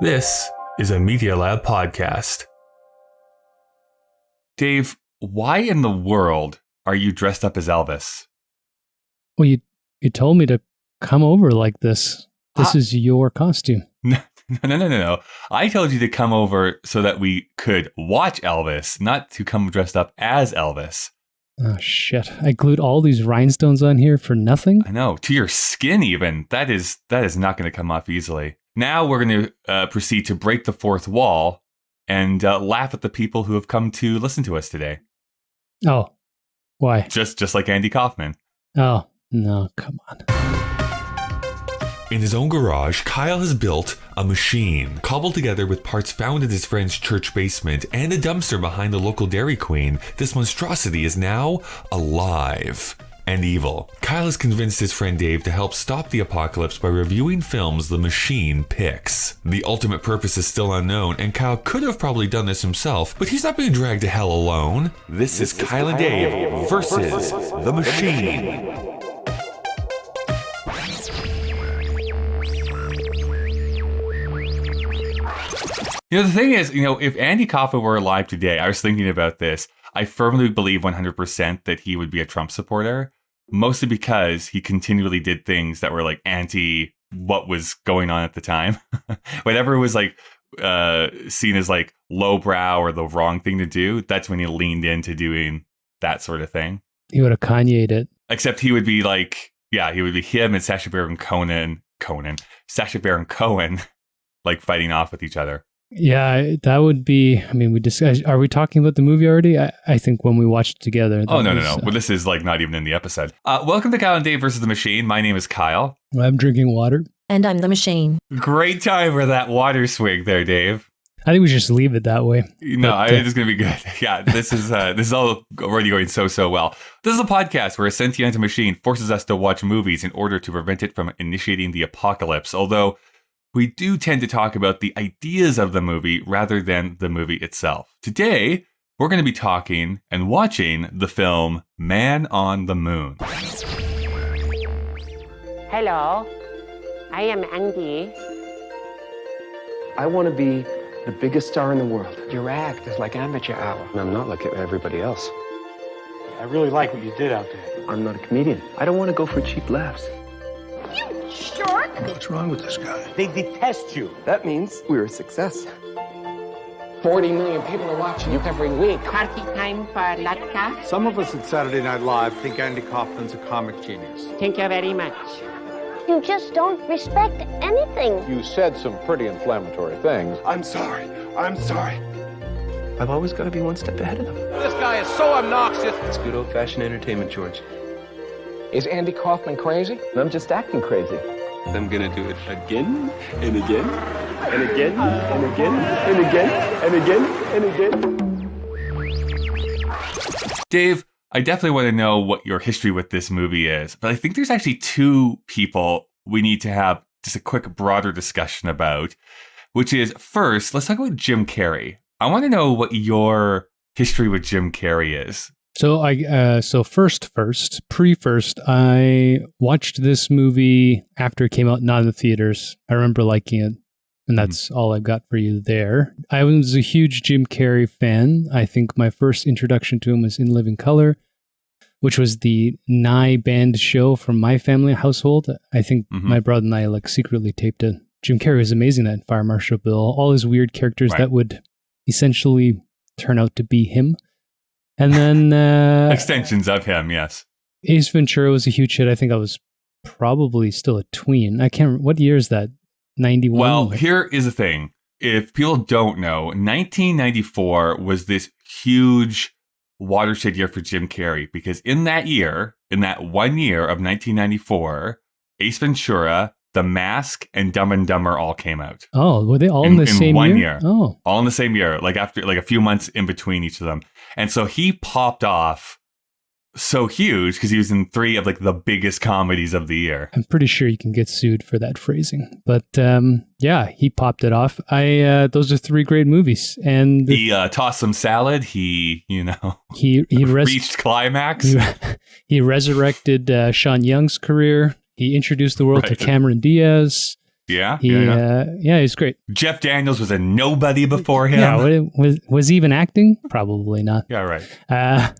This is a Media Lab podcast. Dave, why in the world are you dressed up as Elvis? Well, you told me to come over like this. This is your costume. No. I told you to come over so that we could watch Elvis, not to come dressed up as Elvis. Oh, shit. I glued all these rhinestones on here for nothing? I know. To your skin, even. That is not going to come off easily. Now we're going to proceed to break the fourth wall and laugh at the people who have come to listen to us today. Oh, why? Just like Andy Kaufman. Oh, no, come on. In his own garage, Kyle has built a machine, cobbled together with parts found in his friend's church basement and a dumpster behind the local Dairy Queen. This monstrosity is now alive and evil. Kyle has convinced his friend Dave to help stop the apocalypse by reviewing films the machine picks. The ultimate purpose is still unknown, and Kyle could have probably done this himself, but he's not being dragged to hell alone. This is Kyle and Dave versus the machine. You know, the thing is, if Andy Kaufman were alive today, I was thinking about this. I firmly believe 100% that he would be a Trump supporter, mostly because he continually did things that were like anti what was going on at the time. Whatever was like seen as like lowbrow or the wrong thing to do, that's when he leaned into doing that sort of thing. He would have Kanye'd it. Except he would be like, he would be him and Sacha Baron Cohen, like fighting off with each other. Yeah, that would be, we discussed, are we talking about the movie already? I think when we watched it together. Oh, no. Well, this is like not even in the episode. Welcome to Kyle and Dave versus the Machine. My name is Kyle. I'm drinking water. And I'm the machine. Great time for that water swig there, Dave. I think we should just leave it that way. It's going to be good. Yeah, this is all already going so well. This is a podcast where a sentient machine forces us to watch movies in order to prevent it from initiating the apocalypse. Although we do tend to talk about the ideas of the movie rather than the movie itself. Today, we're going to be talking and watching the film Man on the Moon. Hello, I am Andy. I want to be the biggest star in the world. Your act is like amateur hour. And I'm not like everybody else. I really like what you did out there. I'm not a comedian. I don't want to go for cheap laughs. Short? What's wrong with this guy? They detest you. That means we're a success. 40 million people are watching you every week. Party time for latka. Some of us at Saturday Night Live think Andy Kaufman's a comic genius. Thank you very much. You just don't respect anything. You said some pretty inflammatory things. I'm sorry. I've always got to be one step ahead of them. This guy is so obnoxious. It's good old-fashioned entertainment, George. Is Andy Kaufman crazy? I'm just acting crazy. I'm gonna do it again and again and again and again and again and again and again. Dave, I definitely want to know what your history with this movie is, but I think there's actually two people we need to have just a quick broader discussion about, which is first, let's talk about Jim Carrey. I want to know what your history with Jim Carrey is. So first, I watched this movie after it came out, not in the theaters. I remember liking it, and that's all I've got for you there. I was a huge Jim Carrey fan. I think my first introduction to him was In Living Color, which was the Nye band show from my family household. I think my brother and I secretly taped it. Jim Carrey was amazing at Fire Marshal Bill. All his weird characters that would essentially turn out to be him. And then extensions of him, yes. Ace Ventura was a huge hit. I think I was probably still a tween. I can't remember. What year is that? 91? Well, here is the thing. If people don't know, 1994 was this huge watershed year for Jim Carrey, because in that 1 year of 1994, Ace Ventura, The Mask, and Dumb and Dumber all came out. Oh, were they all in the same year? 1 year. Oh. All in the same year, after a few months in between each of them. And so he popped off so huge because he was in 3 of the biggest comedies of the year. I'm pretty sure you can get sued for that phrasing. But he popped it off. Those are 3 great movies. And he tossed some salad. He reached climax. He resurrected Sean Young's career. He introduced the world to Cameron Diaz. Yeah, He's great. Jeff Daniels was a nobody before him. Yeah, was he even acting? Probably not. Yeah, right.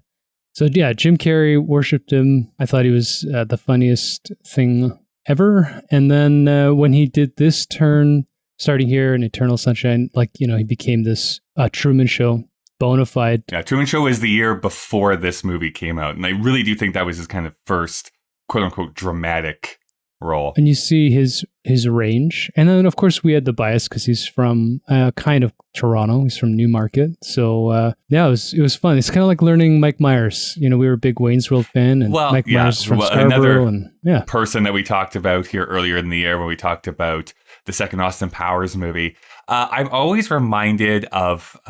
So Jim Carrey worshipped him. I thought he was the funniest thing ever. And then when he did this turn, starting here in Eternal Sunshine, he became this Truman Show bona fide. Yeah, Truman Show was the year before this movie came out. And I really do think that was his kind of first, quote unquote, dramatic role. And you see his range. And then, of course, we had the bias because he's from kind of Toronto. He's from Newmarket. So, it was fun. It's kind of like learning Mike Myers. We were a big Wayne's World fan. And Mike Myers from Scarborough. Another person that we talked about here earlier in the year when we talked about the second Austin Powers movie. I'm always reminded of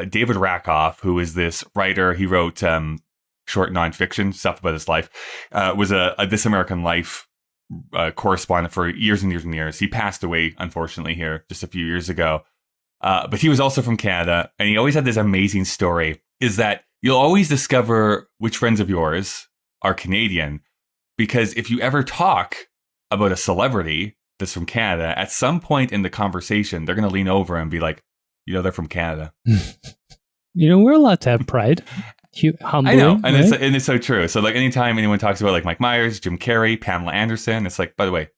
David Rakoff, who is this writer. He wrote short nonfiction stuff about his life. Was a This American Life correspondent for years and years and years. He passed away, unfortunately, here just a few years ago. But he was also from Canada, and he always had this amazing story, is that you'll always discover which friends of yours are Canadian, because if you ever talk about a celebrity that's from Canada, at some point in the conversation, they're going to lean over and be like, they're from Canada. We're allowed to have pride. Humbly, I know, and right? it's so true. So anytime anyone talks about Mike Myers, Jim Carrey, Pamela Anderson, it's by the way,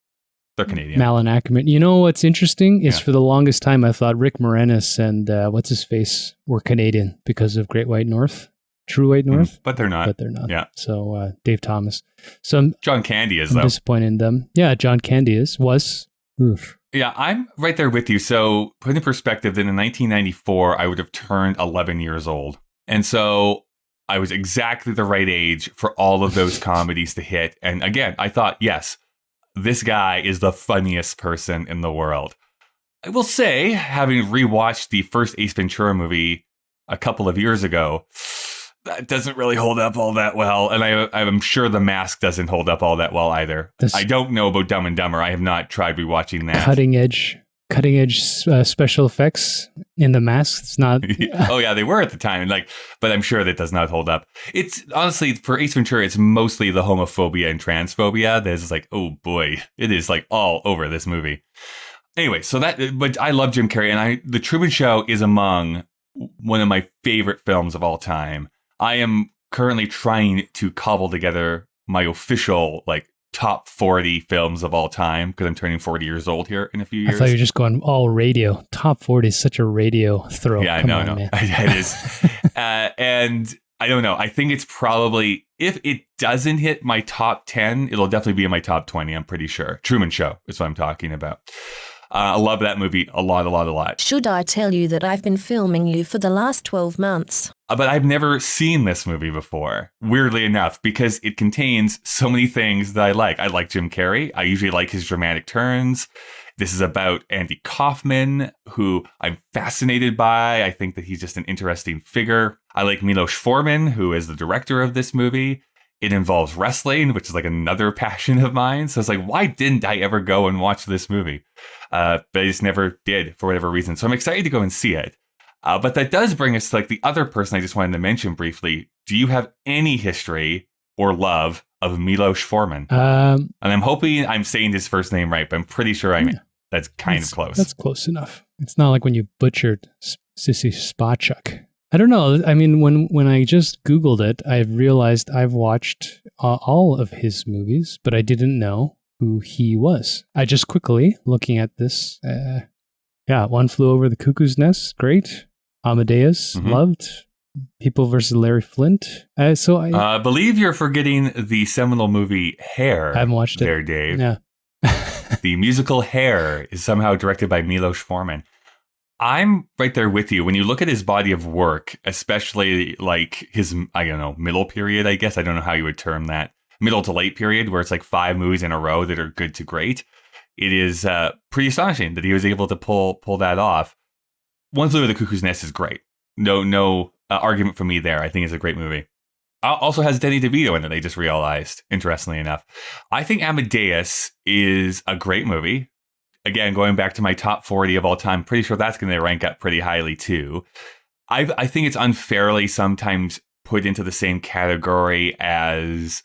they're Canadian. Malin Ackerman. What's interesting is for the longest time I thought Rick Moranis and what's his face were Canadian because of Great White North, True White North, but they're not. Yeah. So Dave Thomas. So John Candy is I'm disappointed in them. Yeah, John Candy was. Oof. Yeah, I'm right there with you. So put in perspective, that in 1994 I would have turned 11 years old, and so I was exactly the right age for all of those comedies to hit. And again, I thought, yes, this guy is the funniest person in the world. I will say, having rewatched the first Ace Ventura movie a couple of years ago, that doesn't really hold up all that well. And I'm sure The Mask doesn't hold up all that well either. I don't know about Dumb and Dumber. I have not tried rewatching that. Cutting edge special effects in The Mask. It's not. Oh yeah, they were at the time. But I'm sure that does not hold up. It's honestly, for Ace Ventura, it's mostly the homophobia and transphobia that is oh boy, it is all over this movie. Anyway, but I love Jim Carrey, and The Truman Show is among one of my favorite films of all time. I am currently trying to cobble together my official top 40 films of all time, because I'm turning 40 years old here in a few years. I thought you were just going all radio. Top 40 is such a radio throw. Yeah, no. It is. And I don't know. I think it's probably, if it doesn't hit my top 10, it'll definitely be in my top 20, I'm pretty sure. Truman Show is what I'm talking about. I love that movie a lot. Should I tell you that I've been filming you for the last 12 months? But I've never seen this movie before, weirdly enough, because it contains so many things that I like. I like Jim Carrey. I usually like his dramatic turns. This is about Andy Kaufman, who I'm fascinated by. I think that he's just an interesting figure. I like Milos Forman, who is the director of this movie. It involves wrestling, which is another passion of mine. So it's why didn't I ever go and watch this movie? But I just never did for whatever reason. So I'm excited to go and see it. But that does bring us to the other person I just wanted to mention briefly. Do you have any history or love of Milos Forman? And I'm hoping I'm saying his first name right, but I'm pretty sure that's kind of close. That's close enough. It's not like when you butchered Sissy Spacek. I don't know. I mean, when I just Googled it, I've realized I've watched all of his movies, but I didn't know who he was. I just quickly, looking at this, One Flew Over the Cuckoo's Nest, great. Amadeus, loved. People versus Larry Flint. So I believe you're forgetting the seminal movie Hair. I haven't watched it. There, Dave. Yeah. The musical Hair is somehow directed by Milos Forman. I'm right there with you. When you look at his body of work, especially his, middle period, I guess. I don't know how you would term that. Middle to late period, where it's 5 movies in a row that are good to great. It is pretty astonishing that he was able to pull that off. One Flew Over the Cuckoo's Nest is great. No argument from me there. I think it's a great movie. Also has Danny DeVito in it, I just realized, interestingly enough. I think Amadeus is a great movie. Again, going back to my top 40 of all time, pretty sure that's going to rank up pretty highly too. I think it's unfairly sometimes put into the same category as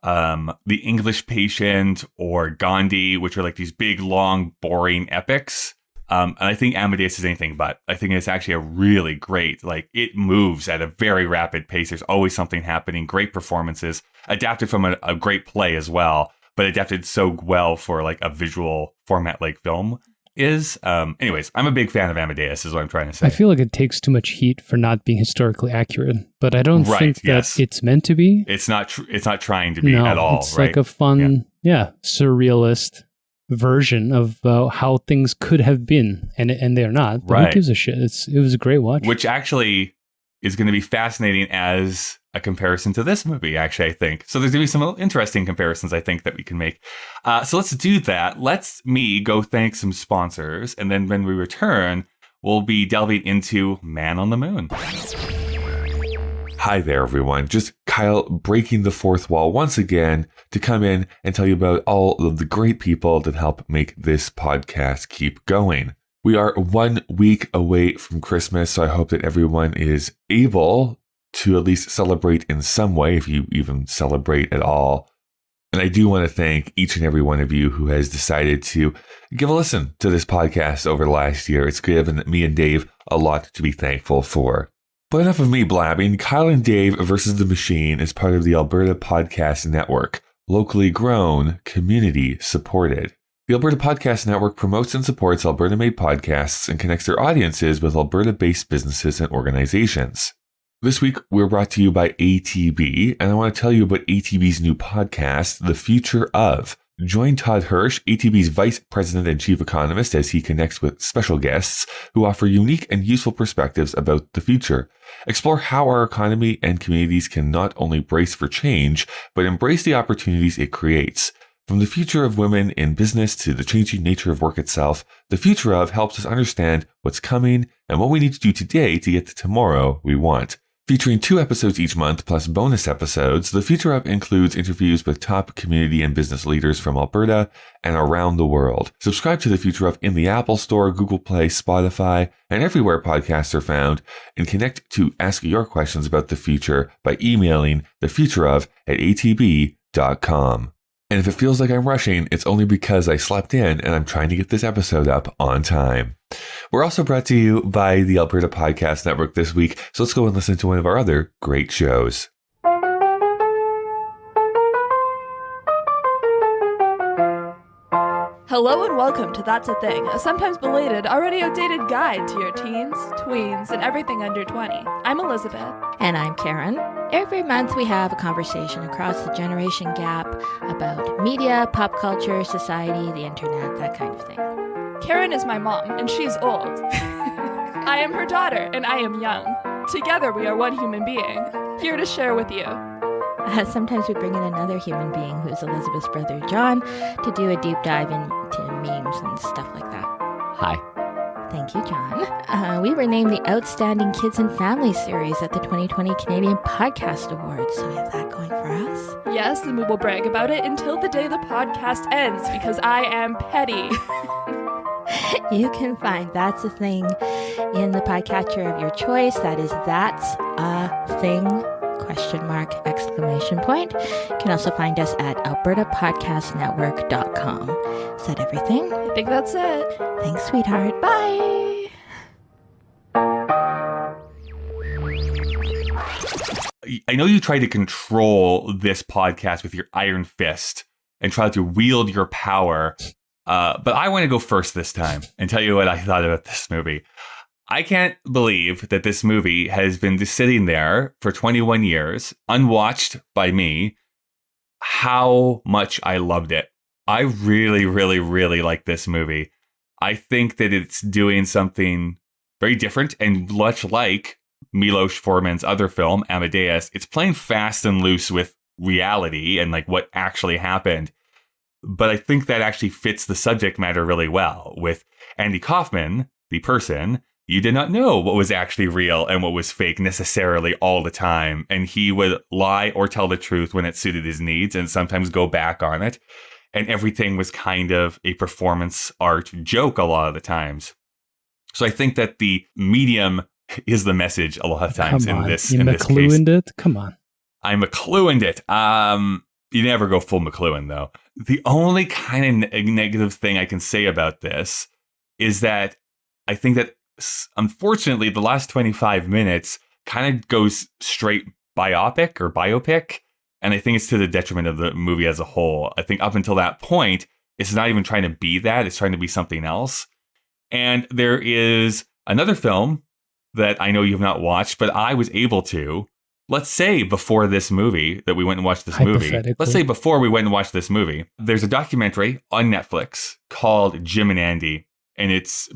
The English Patient or Gandhi, which are like these big, long, boring epics. And I think Amadeus is anything but. I think it's actually a really great, like, it moves at a very rapid pace. There's always something happening. Great performances, adapted from a great play as well, but adapted so well for like a visual format like film is. Anyways, I'm a big fan of Amadeus, is what I'm trying to say. I feel like it takes too much heat for not being historically accurate, but I don't think that it's meant to be. It's not trying to be at all. It's like a fun, surrealist version of how things could have been, and they're not. But who gives a shit? It was a great watch. Which actually is going to be fascinating as a comparison to this movie, actually, I think. So there's going to be some interesting comparisons, I think, that we can make. So let's do that. Let's me go thank some sponsors, and then when we return, we'll be delving into Man on the Moon. Hi there, everyone. Just Kyle breaking the fourth wall once again to come in and tell you about all of the great people that help make this podcast keep going. We are 1 week away from Christmas, so I hope that everyone is able to at least celebrate in some way, if you even celebrate at all. And I do want to thank each and every one of you who has decided to give a listen to this podcast over the last year. It's given me and Dave a lot to be thankful for. But enough of me blabbing. Kyle and Dave versus the Machine is part of the Alberta Podcast Network, locally grown, community supported. The Alberta Podcast Network promotes and supports Alberta-made podcasts and connects their audiences with Alberta-based businesses and organizations. This week, we're brought to you by ATB, and I want to tell you about ATB's new podcast, The Future Of. Join Todd Hirsch, ATB's Vice President and Chief Economist, as he connects with special guests who offer unique and useful perspectives about the future. Explore how our economy and communities can not only brace for change, but embrace the opportunities it creates. From the future of women in business to the changing nature of work itself, The Future Of helps us understand what's coming and what we need to do today to get to tomorrow we want. Featuring 2 episodes each month plus bonus episodes, The Future Of includes interviews with top community and business leaders from Alberta and around the world. Subscribe to The Future Of in the Apple Store, Google Play, Spotify, and everywhere podcasts are found, and connect to ask your questions about the future by emailing thefutureof@atb.com. And if it feels like I'm rushing, it's only because I slept in and I'm trying to get this episode up on time. We're also brought to you by the Alberta Podcast Network this week, so let's go and listen to one of our other great shows. Hello and welcome to That's a Thing, a sometimes belated, already outdated guide to your teens, tweens, and everything under 20. I'm Elizabeth. And I'm Karen. Every month we have a conversation across the generation gap about media, pop culture, society, the internet, that kind of thing. Karen is my mom, and she's old. I am her daughter, and I am young. Together we are one human being, here to share with you. Sometimes we bring in another human being who's Elizabeth's brother John to do a deep dive into memes and stuff like that. Hi. Thank you, John. We were named the Outstanding Kids and Family Series at the 2020 Canadian Podcast Awards, so we have that going for us. Yes, and we will brag about it until the day the podcast ends, because I am petty. You can find That's a Thing in the podcatcher of your choice. That is That's a Thing, ! You can also find us at albertapodcastnetwork.com. Is that everything? I think that's it. Thanks, sweetheart. Bye. I know you try to control this podcast with your iron fist and try to wield your power, but I want to go first this time and tell you what I thought about this movie. I can't believe that this movie has been just sitting there for 21 years, unwatched by me, how much I loved it. I really, really, really like this movie. I think that it's doing something very different, and much like Milos Forman's other film, Amadeus, it's playing fast and loose with reality and like what actually happened. But I think that actually fits the subject matter really well. With Andy Kaufman, the person, you did not know what was actually real and what was fake necessarily all the time. And he would lie or tell the truth when it suited his needs and sometimes go back on it. And everything was kind of a performance art joke a lot of the times. So I think that the medium is the message a lot of times in this case. McLuhaned it? Come on. I McLuhaned it. You never go full McLuhan, though. The only kind of negative thing I can say about this is that I think that, unfortunately, the last 25 minutes kind of goes straight biopic. And I think it's to the detriment of the movie as a whole. I think up until that point, it's not even trying to be that. It's trying to be something else. And there is another film that I know you have not watched, but I was able to. Let's say before this movie that we went and watched this movie. Let's say before we went and watched this movie, there's a documentary on Netflix called Jim and Andy. And it's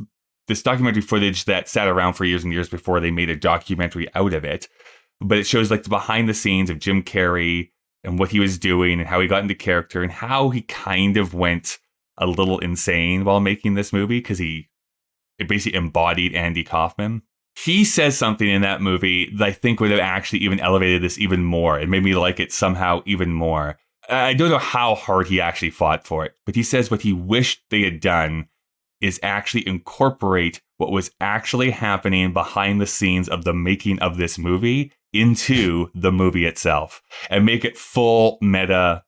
this documentary footage that sat around for years and years before they made a documentary out of it. But it shows like the behind the scenes of Jim Carrey and what he was doing and how he got into character and how he kind of went a little insane while making this movie because it basically embodied Andy Kaufman. He says something in that movie that I think would have actually even elevated this even more. It made me like it somehow even more. I don't know how hard he actually fought for it, but he says what he wished they had done is actually incorporate what was actually happening behind the scenes of the making of this movie into the movie itself and make it full meta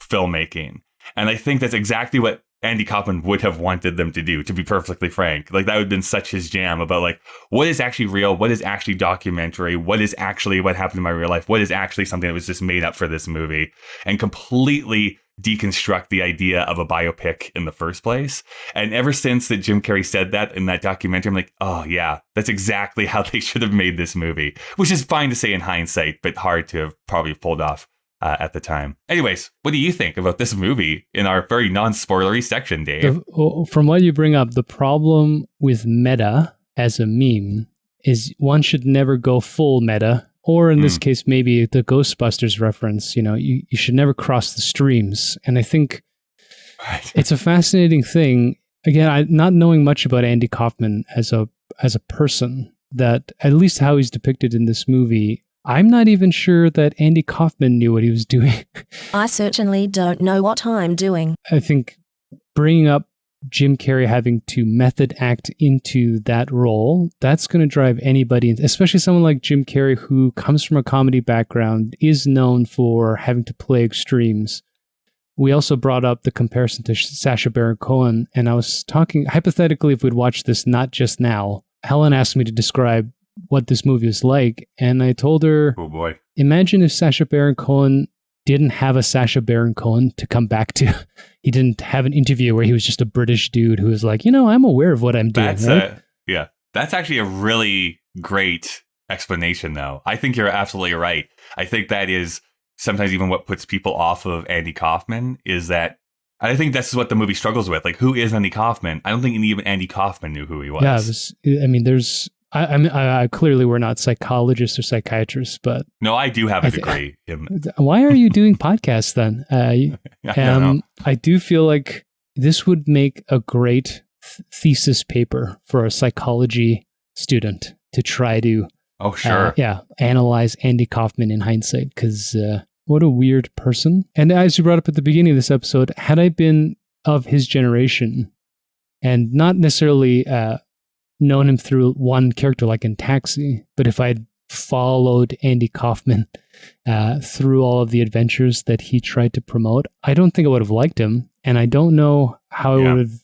filmmaking. And I think that's exactly what Andy Kaufman would have wanted them to do, to be perfectly frank. Like, that would have been such his jam about, like, what is actually real? What is actually documentary? What is actually what happened in my real life? What is actually something that was just made up for this movie? And completely deconstruct the idea of a biopic in the first place. And ever since that Jim Carrey said that in that documentary, I'm like, oh yeah, that's exactly how they should have made this movie, which is fine to say in hindsight, but hard to have probably pulled off at the time. Anyways, what do you think about this movie in our very non-spoilery section, Dave? From what you bring up, the problem with meta as a meme is one should never go full meta. Or in this case, maybe the Ghostbusters reference, you should never cross the streams. And I think it's a fascinating thing. Again, not knowing much about Andy Kaufman as a person, that at least how he's depicted in this movie, I'm not even sure that Andy Kaufman knew what he was doing. I certainly don't know what I'm doing. I think bringing up Jim Carrey having to method act into that role, that's going to drive anybody, especially someone like Jim Carrey, who comes from a comedy background, is known for having to play extremes. We also brought up the comparison to Sacha Baron Cohen, and I was talking, hypothetically, if we'd watched this not just now, Helen asked me to describe what this movie was like, and I told her, oh boy, imagine if Sacha Baron Cohen didn't have a Sacha Baron Cohen to come back to. He didn't have an interview where he was just a British dude who was like, I'm aware of what I'm doing. That's actually a really great explanation, though. I think you're absolutely right. I think that is sometimes even what puts people off of Andy Kaufman is that, I think this is what the movie struggles with. Like, who is Andy Kaufman? I don't think even Andy Kaufman knew who he was. Yeah, I clearly we're not psychologists or psychiatrists, but no, I do have a degree. Why are you doing podcasts then? I don't know. I do feel like this would make a great thesis paper for a psychology student to try to, analyze Andy Kaufman in hindsight. Because what a weird person. And as you brought up at the beginning of this episode, had I been of his generation and not necessarily known him through one character like in Taxi, but if I'd followed Andy Kaufman through all of the adventures that he tried to promote, I don't think I would have liked him, and I don't know how I would have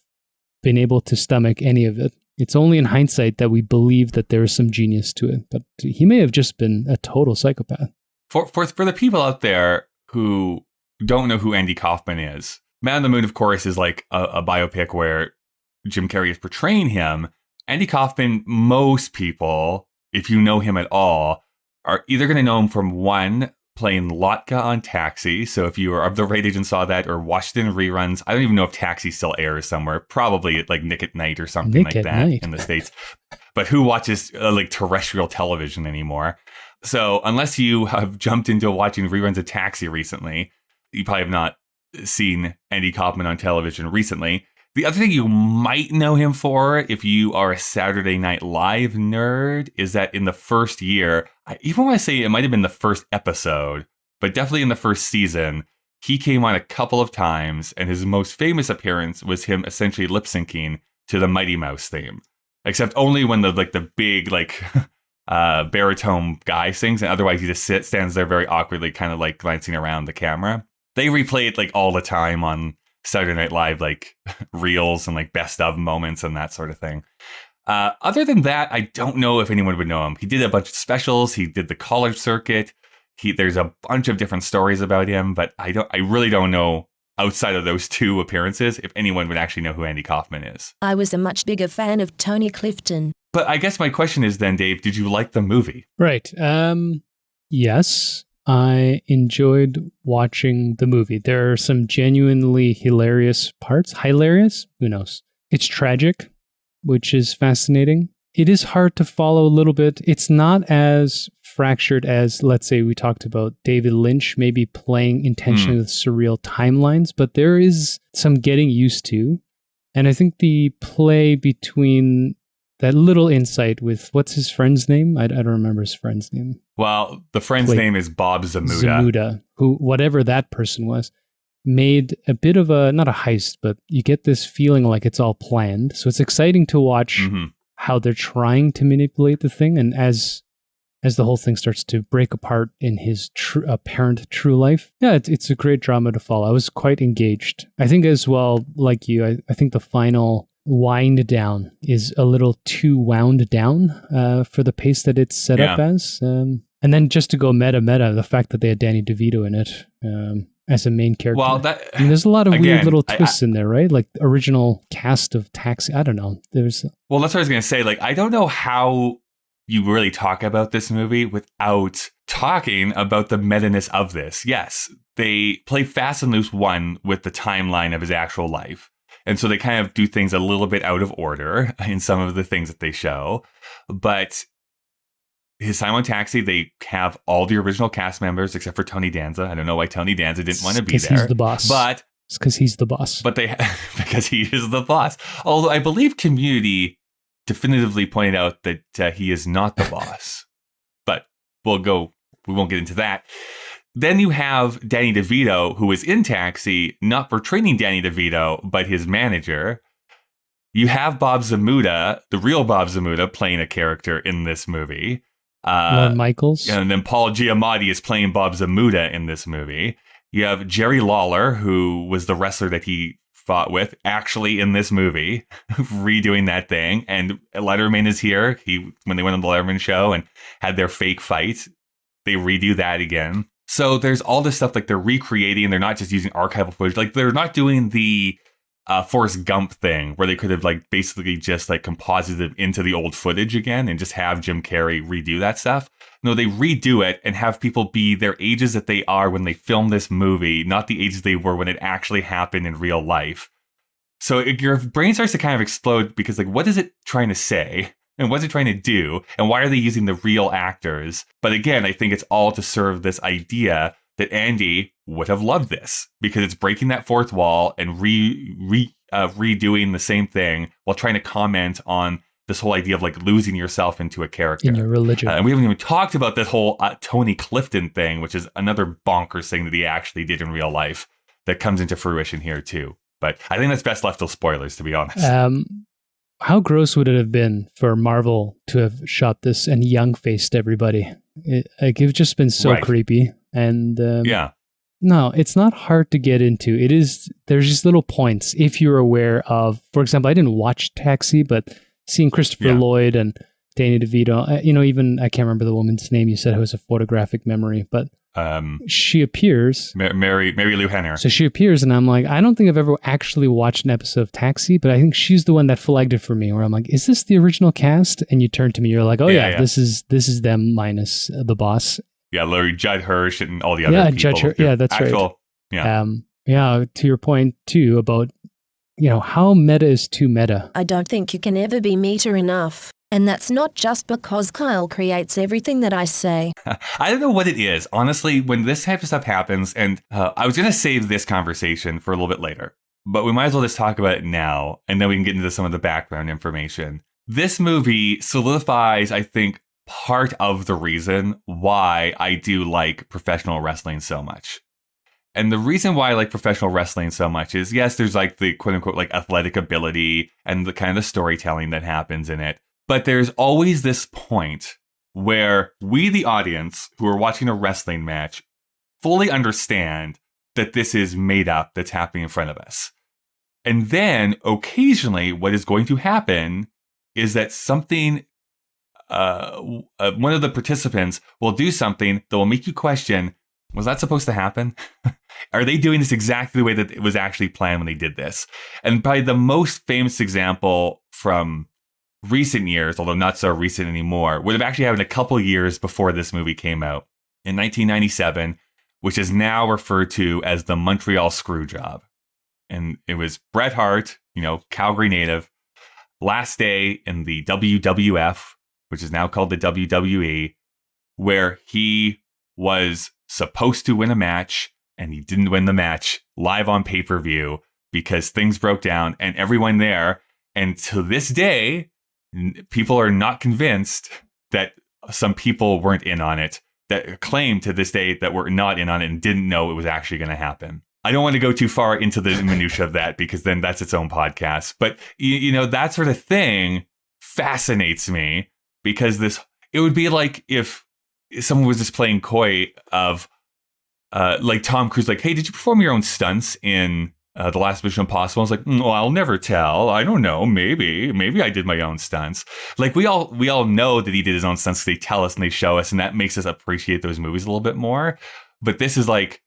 been able to stomach any of it. It's only in hindsight that we believe that there is some genius to it, but he may have just been a total psychopath. For the people out there who don't know who Andy Kaufman is, Man on the Moon, of course, is like a biopic where Jim Carrey is portraying him. Andy Kaufman, most people, if you know him at all, are either going to know him from one, playing Lotka on Taxi. So if you were of the right age and saw that, or watched it in reruns, I don't even know if Taxi still airs somewhere, probably like Nick at Night or something like that in the States. But who watches like terrestrial television anymore? So unless you have jumped into watching reruns of Taxi recently, you probably have not seen Andy Kaufman on television recently. The other thing you might know him for, if you are a Saturday Night Live nerd, is that in the first year, I even want to say it might have been the first episode, but definitely in the first season, he came on a couple of times, and his most famous appearance was him essentially lip syncing to the Mighty Mouse theme, except only when the big baritone guy sings, and otherwise he just stands there very awkwardly, kind of like glancing around the camera. They replay it like all the time on Saturday Night Live, like reels and like best of moments and that sort of thing. Other than that, I don't know if anyone would know him. He did a bunch of specials. He did the college circuit. There's a bunch of different stories about him, but I really don't know outside of those 2 appearances if anyone would actually know who Andy Kaufman is. I was a much bigger fan of Tony Clifton. But I guess my question is then, Dave, did you like the movie? Right. Yes, I enjoyed watching the movie. There are some genuinely hilarious parts. Hilarious? Who knows? It's tragic, which is fascinating. It is hard to follow a little bit. It's not as fractured as, let's say, we talked about David Lynch maybe playing intentionally with surreal timelines, but there is some getting used to. And I think the play between that little insight with, what's his friend's name? I don't remember his friend's name. Well, the friend's name is Bob Zamuda. Zamuda, who, whatever that person was, made a bit of a, not a heist, but you get this feeling like it's all planned. So it's exciting to watch how they're trying to manipulate the thing. And as the whole thing starts to break apart in his apparent true life, yeah, it's a great drama to follow. I was quite engaged. I think as well, like you, I think the final wind down is a little too wound down for the pace that it's set up as. And then just to go meta, the fact that they had Danny DeVito in it as a main character. Well, I mean, there's a lot of weird little twists in there, right? Like original cast of Taxi. I don't know. Well, that's what I was going to say. Like, I don't know how you really talk about this movie without talking about the meta-ness of this. Yes, they play Fast and Loose 1 with the timeline of his actual life. And so they kind of do things a little bit out of order in some of the things that they show. But his time on Taxi, they have all the original cast members except for Tony Danza. I don't know why Tony Danza didn't want to be there. Because he's the boss. But it's because he's the boss. But because he is the boss. Although I believe Community definitively pointed out that he is not the boss. But we won't get into that. Then you have Danny DeVito, who is in Taxi, not portraying Danny DeVito, but his manager. You have Bob Zamuda, the real Bob Zamuda, playing a character in this movie. Lorne Michaels. And then Paul Giamatti is playing Bob Zamuda in this movie. You have Jerry Lawler, who was the wrestler that he fought with, actually in this movie, redoing that thing. And Letterman is here. When they went on the Letterman show and had their fake fight, they redo that again. So there's all this stuff like they're recreating. They're not just using archival footage. Like they're not doing the Forrest Gump thing where they could have like basically just like composited into the old footage again and just have Jim Carrey redo that stuff. No, they redo it and have people be their ages that they are when they filmed this movie, not the ages they were when it actually happened in real life. So your brain starts to kind of explode because like, what is it trying to say? And what's it trying to do? And why are they using the real actors? But again, I think it's all to serve this idea that Andy would have loved this because it's breaking that fourth wall and redoing the same thing while trying to comment on this whole idea of like losing yourself into a character. In your religion. And we haven't even talked about this whole Tony Clifton thing, which is another bonkers thing that he actually did in real life that comes into fruition here too. But I think that's best left till spoilers, to be honest. How gross would it have been for Marvel to have shot this and young-faced everybody? It's just been so creepy. And no, it's not hard to get into. There's just little points. If you're aware of, for example, I didn't watch Taxi, but seeing Christopher Lloyd and Danny DeVito, even I can't remember the woman's name. You said it was a photographic memory, but she appears. Mary Lou Henner. So she appears, and I'm like, I don't think I've ever actually watched an episode of Taxi, but I think she's the one that flagged it for me. Where I'm like, is this the original cast? And you turn to me, you're like, oh yeah. This is them minus the boss. Yeah, Larry Judd Hirsch and all the other people. Judd Hirsch. Yeah, that's right. Yeah. To your point too about how meta is too meta. I don't think you can ever be meta enough. And that's not just because Kyle creates everything that I say. I don't know what it is. Honestly, when this type of stuff happens, and I was going to save this conversation for a little bit later, but we might as well just talk about it now, and then we can get into some of the background information. This movie solidifies, I think, part of the reason why I do like professional wrestling so much. And the reason why I like professional wrestling so much is, yes, there's like the quote unquote like athletic ability and the kind of the storytelling that happens in it. But there's always this point where we, the audience who are watching a wrestling match, fully understand that this is made up, that's happening in front of us. And then occasionally what is going to happen is that something, one of the participants will do something that will make you question, was that supposed to happen? Are they doing this exactly the way that it was actually planned when they did this? And probably the most famous example from recent years, although not so recent anymore, would have actually happened a couple years before this movie came out in 1997, which is now referred to as the Montreal Screwjob. And it was Bret Hart, Calgary native, last day in the WWF, which is now called the WWE, where he was supposed to win a match and he didn't win the match live on pay-per-view because things broke down and everyone there. And to this day, people are not convinced that some people weren't in on it, that claim to this day that were not in on it and didn't know it was actually going to happen. I don't want to go too far into the minutia of that because then that's its own podcast. But, that sort of thing fascinates me because it would be like if someone was just playing coy of like Tom Cruise, like, hey, did you perform your own stunts in The Last Mission Impossible? I was like, well, I'll never tell. I don't know. Maybe I did my own stunts. Like we all know that he did his own stunts. They tell us and they show us, and that makes us appreciate those movies a little bit more. But this is like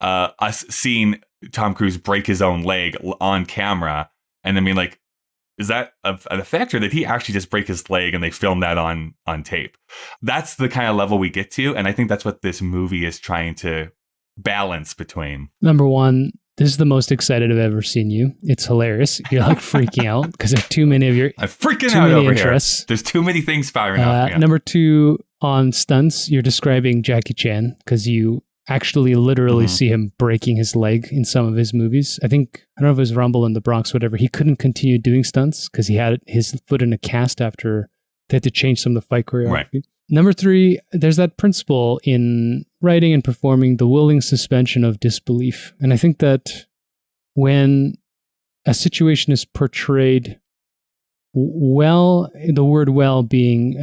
us seeing Tom Cruise break his own leg on camera, and I mean, like, is that an effect, or did he actually just break his leg and they filmed that on tape? That's the kind of level we get to, and I think that's what this movie is trying to balance between. Number one, this is the most excited I've ever seen you. It's hilarious. You're like freaking out because there's too many of your I'm freaking out over interests. Here. There's too many things firing off. Yeah. Number two, on stunts, you're describing Jackie Chan because you actually literally see him breaking his leg in some of his movies. I don't know if it was Rumble in the Bronx, whatever. He couldn't continue doing stunts because he had his foot in a cast after they had to change some of the fight choreography. Right. Number three, there's that principle in writing and performing, the willing suspension of disbelief. And I think that when a situation is portrayed well, the word well being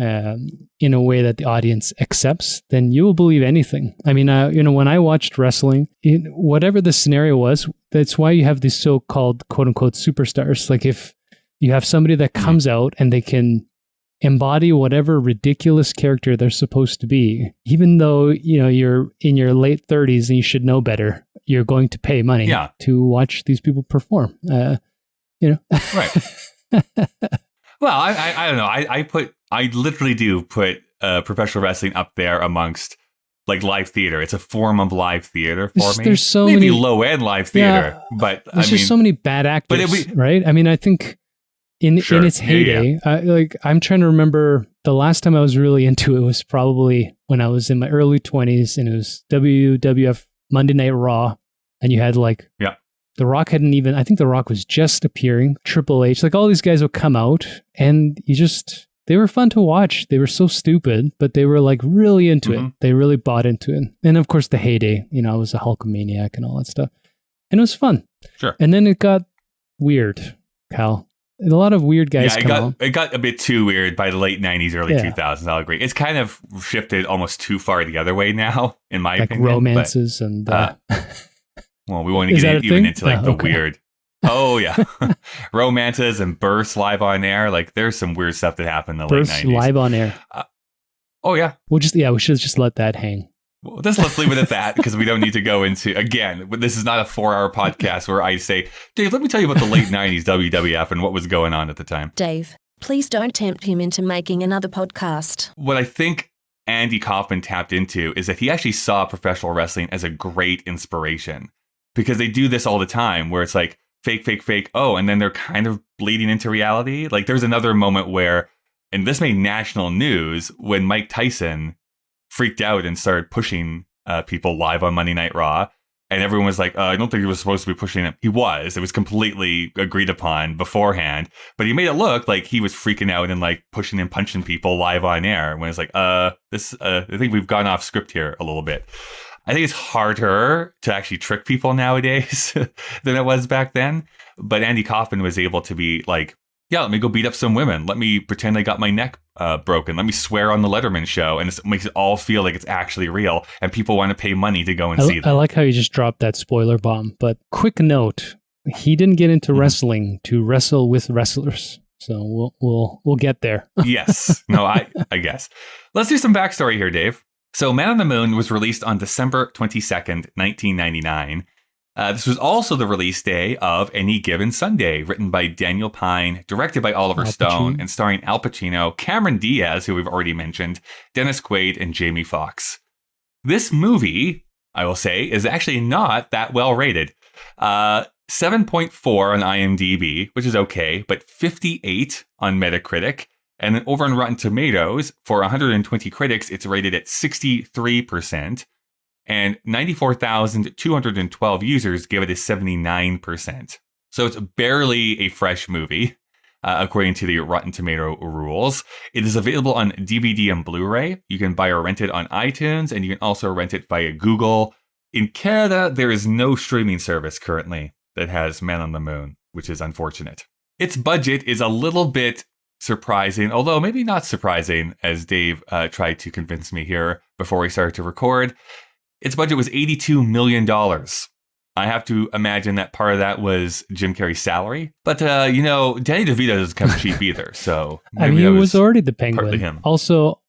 in a way that the audience accepts, then you will believe anything. I mean, when I watched wrestling, whatever the scenario was, that's why you have these so-called quote-unquote superstars. Like if you have somebody that comes out and they can embody whatever ridiculous character they're supposed to be, even though you're in your late 30s and you should know better, you're going to pay money to watch these people perform. Right. Well, I don't know. I literally do put professional wrestling up there amongst like live theater. It's a form of live theater for me. There's so maybe many low end live theater, but there's just so many bad actors, right? I mean, I think in its heyday, I'm trying to remember the last time I was really into it was probably when I was in my early 20s, and it was WWF Monday Night Raw, and you had The Rock hadn't even, I think The Rock was just appearing, Triple H, like all these guys would come out and they were fun to watch. They were so stupid, but they were like really into it. They really bought into it. And of course the heyday, I was a Hulkamaniac and all that stuff. And it was fun. Sure. And then it got weird, Kyle. A lot of weird guys it got a bit too weird by the late 90s, early 2000s. I'll agree. It's kind of shifted almost too far the other way now, in my opinion. Romances and... well, we want to get even into the weird. Oh, yeah. Romances and births live on air. Like, there's some weird stuff that happened in the late 90s. Live on air. Oh, yeah. We should just let that hang. Well, let's leave it at that because we don't need to go into, again, this is not a 4-hour podcast where I say, Dave, let me tell you about the late 90s WWF and what was going on at the time. Dave, please don't tempt him into making another podcast. What I think Andy Kaufman tapped into is that he actually saw professional wrestling as a great inspiration. Because they do this all the time where it's like fake, fake, fake. Oh, and then they're kind of bleeding into reality. Like there's another moment where, and this made national news, when Mike Tyson freaked out and started pushing people live on Monday Night Raw. And everyone was like, I don't think he was supposed to be pushing him. He was. It was completely agreed upon beforehand. But he made it look like he was freaking out and like pushing and punching people live on air. When it's like, I think we've gone off script here a little bit. I think it's harder to actually trick people nowadays than it was back then. But Andy Kaufman was able to be like, yeah, let me go beat up some women. Let me pretend I got my neck broken. Let me swear on the Letterman show, and it makes it all feel like it's actually real, and people want to pay money to go and see them. I like how you just dropped that spoiler bomb. But quick note, he didn't get into wrestling to wrestle with wrestlers. So we'll get there. Yes. No, I guess. Let's do some backstory here, Dave. So Man on the Moon was released on December 22nd, 1999. This was also the release day of Any Given Sunday, written by Daniel Pine, directed by Oliver Stone, and starring Al Pacino, Cameron Diaz, who we've already mentioned, Dennis Quaid, and Jamie Foxx. This movie, I will say, is actually not that well rated. 7.4 on IMDb, which is okay, but 58 on Metacritic. And then over on Rotten Tomatoes, for 120 critics, it's rated at 63%. And 94,212 users give it a 79%. So it's barely a fresh movie, according to the Rotten Tomato rules. It is available on DVD and Blu-ray. You can buy or rent it on iTunes, and you can also rent it via Google. In Canada, there is no streaming service currently that has Man on the Moon, which is unfortunate. Its budget is a little bit surprising, although maybe not surprising, as Dave tried to convince me here before we started to record. Its budget was $82 million. I have to imagine that part of that was Jim Carrey's salary. But, Danny DeVito doesn't come cheap either. So I mean, it was already the Penguin. Him. Also,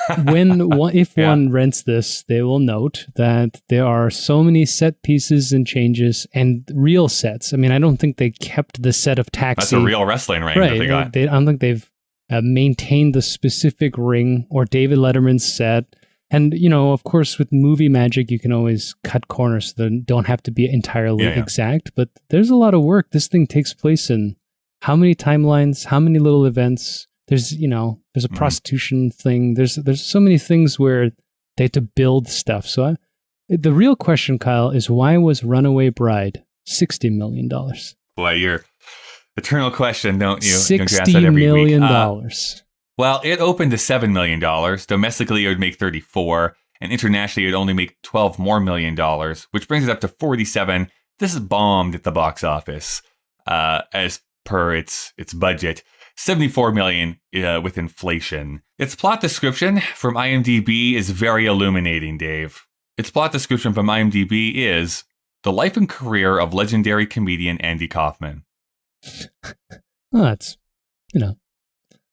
if one rents this, they will note that there are so many set pieces and changes and real sets. I mean, I don't think they kept the set of Taxi. That's a real wrestling ring that they got. I don't think they've maintained the specific ring or David Letterman's set. And, of course, with movie magic, you can always cut corners so they don't have to be entirely exact. But there's a lot of work. This thing takes place in how many timelines, how many little events. There's a prostitution thing. There's so many things where they have to build stuff. So the real question, Kyle, is why was Runaway Bride $60 million? Boy, your eternal question, don't you? $60 million. Well, it opened to $7 million. Domestically, it would make 34, and internationally, it would only make $12 more million, which brings it up to 47. This is bombed at the box office, as per its budget. 74 million with inflation. Its plot description from IMDb is very illuminating, Dave. Its plot description from IMDb is the life and career of legendary comedian Andy Kaufman. Well, that's,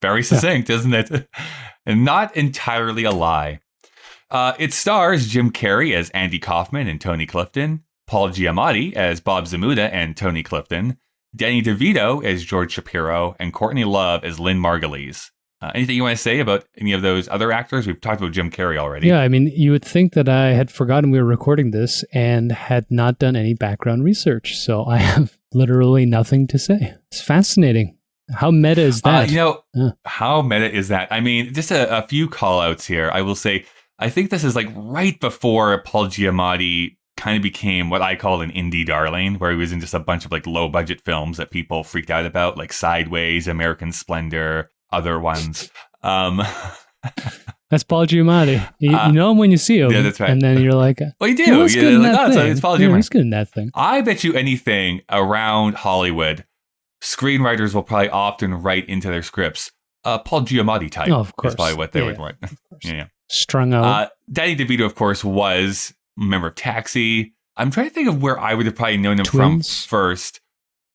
very succinct, isn't it? And not entirely a lie. It stars Jim Carrey as Andy Kaufman and Tony Clifton, Paul Giamatti as Bob Zamuda and Tony Clifton, Danny DeVito as George Shapiro, and Courtney Love as Lynn Margulies. Anything you want to say about any of those other actors? We've talked about Jim Carrey already. Yeah, I mean, you would think that I had forgotten we were recording this and had not done any background research. So I have literally nothing to say. It's fascinating. How meta is that? How meta is that? I mean, just a few call outs here. I will say, I think this is like right before Paul Giamatti kind of became what I call an indie darling, where he was in just a bunch of like low budget films that people freaked out about, like Sideways, American Splendor, other ones. That's Paul Giamatti. You know him when you see him. Yeah, that's right. And then you're like, well, you do. He's good in that thing. It's Paul Giamatti. He's good in that thing. I bet you anything around Hollywood, screenwriters will probably often write into their scripts Paul Giamatti type. Oh, of course. Is probably what they would write. Yeah. Strung out. Danny DeVito, of course, was a member of Taxi. I'm trying to think of where I would have probably known him from first.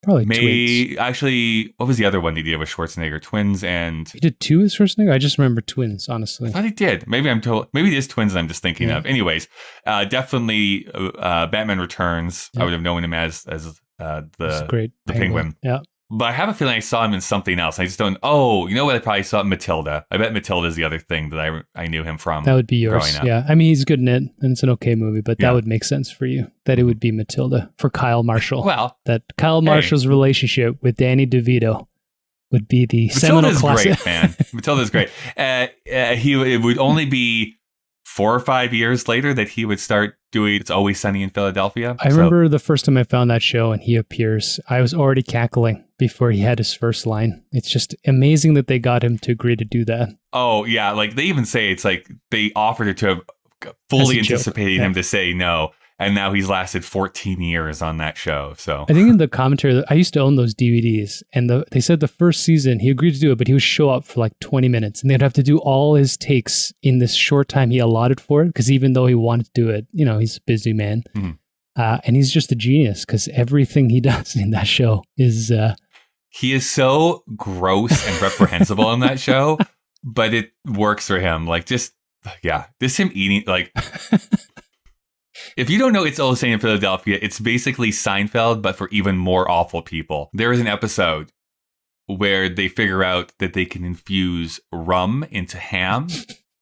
Probably Twins. Actually, what was the other one he did with Schwarzenegger? Twins and... He did two with Schwarzenegger? I just remember Twins, honestly. I thought he did. Maybe it is Twins that I'm just thinking of. Anyways, definitely Batman Returns. I would have known him as the Penguin. Yeah. But I have a feeling I saw him in something else. I just don't... Oh, you know what? I probably saw Matilda. I bet Matilda is the other thing that I knew him from. That would be yours. Growing up. Yeah. I mean, he's good in it, and it's an okay movie, but that would make sense for you. That it would be Matilda for Kyle Marshall. Well... That Kyle Marshall's relationship with Danny DeVito would be the seminal classic. Great, man. Matilda's great. It would only be 4 or 5 years later that he would start doing It's Always Sunny in Philadelphia. I remember the first time I found that show and he appears, I was already cackling before he had his first line. It's just amazing that they got him to agree to do that. Oh, yeah. Like they even say it's like they offered it to fully anticipating him to say no. And now he's lasted 14 years on that show. So I think in the commentary, I used to own those DVDs, and they said the first season he agreed to do it, but he would show up for like 20 minutes, and they'd have to do all his takes in this short time he allotted for it, because even though he wanted to do it, he's a busy man. Mm-hmm. And he's just a genius, because everything he does in that show is... He is so gross and reprehensible in that show, but it works for him. Like, just him eating, like... If you don't know It's Always Sunny in Philadelphia, it's basically Seinfeld, but for even more awful people. There is an episode where they figure out that they can infuse rum into ham,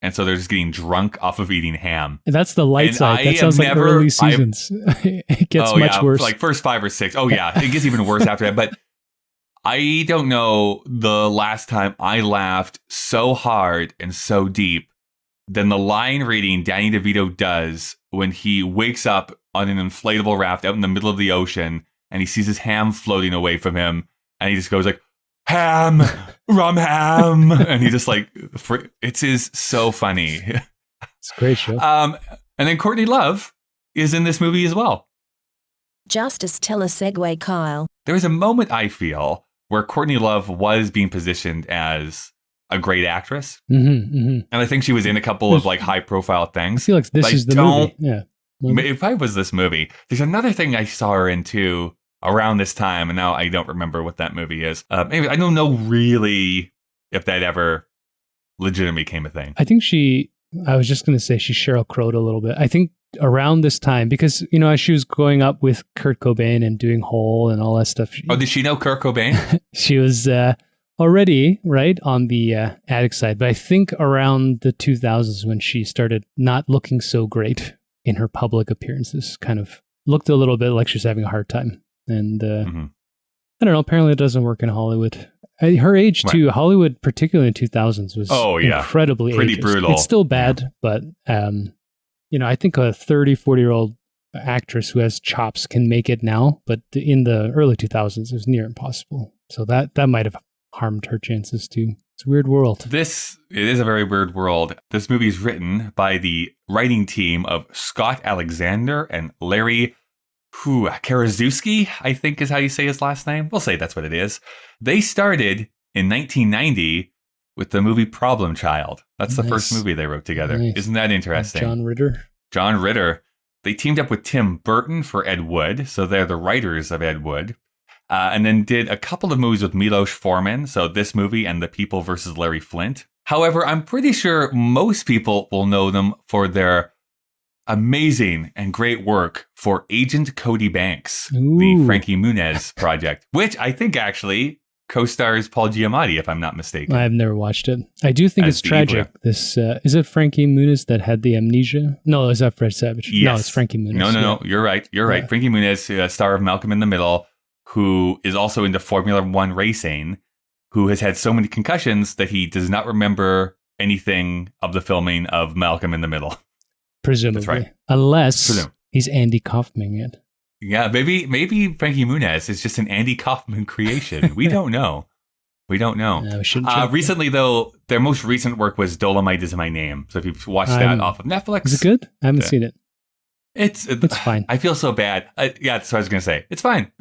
and so they're just getting drunk off of eating ham. And that's the light side. That sounds like early seasons. It gets much worse. Like first 5 or 6. Oh, yeah. It gets even worse after that. But I don't know the last time I laughed so hard and so deep than the line reading Danny DeVito does when he wakes up on an inflatable raft out in the middle of the ocean and he sees his ham floating away from him, and he just goes like, ham, rum ham. And he just like, it's so funny. It's a great show. And then Courtney Love is in this movie as well. Justice telesegue, Kyle. There was a moment, I feel, where Courtney Love was being positioned as a great actress. And I think she was in a couple of like high profile things. I feel like this is the movie. Yeah. If I was this movie, there's another thing I saw her in too around this time, and now I don't remember what that movie is. Maybe I don't know really if that ever legitimately became a thing. I think I was just going to say she Sheryl Crowed a little bit. I think around this time, because, as she was growing up with Kurt Cobain and doing Hole and all that stuff. Did she know Kurt Cobain? She was already, right, on the addict side. But I think around the 2000s when she started not looking so great in her public appearances, kind of looked a little bit like she was having a hard time. And I don't know, apparently it doesn't work in Hollywood. Her age too, right. Hollywood, particularly in the 2000s, was incredibly pretty ageist. brutal. It's still bad, but I think a 30, 40-year-old actress who has chops can make it now, but in the early 2000s, it was near impossible. So that might have harmed her chances too. It's a weird world. It is a very weird world. This movie is written by the writing team of Scott Alexander and Larry Karaszewski, I think is how you say his last name. We'll say that's what it is. They started in 1990 with the movie Problem Child. That's the first movie they wrote together. Nice. Isn't that interesting? John Ritter. They teamed up with Tim Burton for Ed Wood, so they're the writers of Ed Wood. And then did a couple of movies with Milos Forman, so this movie and The People vs. Larry Flint. However, I'm pretty sure most people will know them for their amazing and great work for Agent Cody Banks, the Frankie Muniz project, which I think actually co-stars Paul Giamatti, if I'm not mistaken. I've never watched it. I do think it's tragic. This is it Frankie Muniz that had the amnesia? No, is that Fred Savage? Yes. No, it's Frankie Muniz. No. You're right. Frankie Muniz, star of Malcolm in the Middle, who is also into Formula One racing, who has had so many concussions that he does not remember anything of the filming of Malcolm in the Middle. Presumably. That's right. Unless he's Andy Kaufman it. Yeah, maybe Frankie Muniz is just an Andy Kaufman creation. We don't know. We shouldn't recently, though, their most recent work was Dolomite Is My Name. So if you've watched that off of Netflix. Is it good? I haven't seen it. It's fine. I feel so bad. That's what I was going to say. It's fine.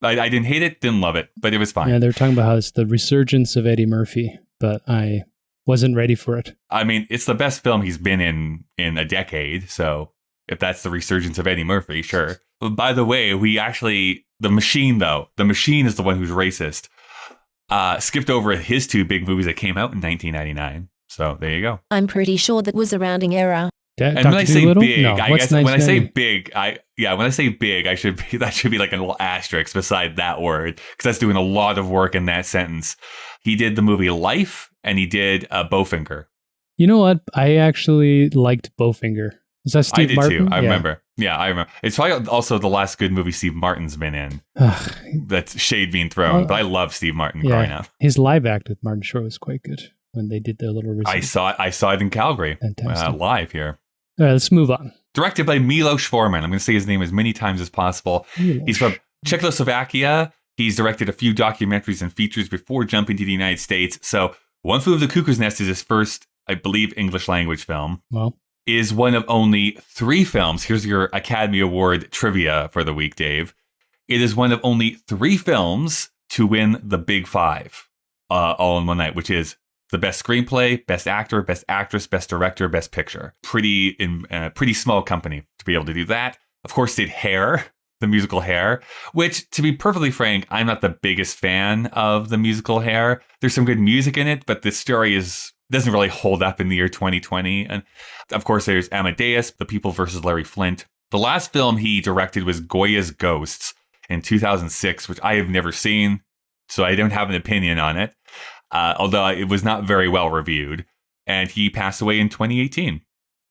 I didn't hate it, didn't love it, but it was fine. Yeah, they're talking about how it's the resurgence of Eddie Murphy, but I wasn't ready for it. I mean, it's the best film he's been in a decade, so if that's the resurgence of Eddie Murphy, sure. But by the way, the Machine is the one who's racist. Skipped over his two big movies that came out in 1999. So there you go. I'm pretty sure that was a rounding error. And when I say big, I guess when I say big, that should be like a little asterisk beside that word, because that's doing a lot of work in that sentence. He did the movie Life, and he did Bowfinger. You know what? I actually liked Bowfinger. Is that Steve Martin? I did too. I remember. Yeah, I remember. It's probably also the last good movie Steve Martin's been in. That's shade being thrown, but I love Steve Martin growing up. His live act with Martin Short was quite good when they did their little research. I saw it in Calgary, live here. All right, let's move on. Directed by Milos Forman. I'm going to say his name as many times as possible. He's from Czechoslovakia. He's directed a few documentaries and features before jumping to the United States. So One Flew Over the Cuckoo's Nest is his first, I believe, English language film. Well, is one of only 3 films. Here's your Academy Award trivia for the week, Dave. It is one of only 3 films to win the Big 5 all in one night, which is the best screenplay, best actor, best actress, best director, best picture. Pretty small company to be able to do that. Of course, did Hair, the musical Hair, which, to be perfectly frank, I'm not the biggest fan of the musical Hair. There's some good music in it, but the story doesn't really hold up in the year 2020. And of course, there's Amadeus, The People versus Larry Flint. The last film he directed was Goya's Ghosts in 2006, which I have never seen, so I don't have an opinion on it, although it was not very well reviewed. And he passed away in 2018.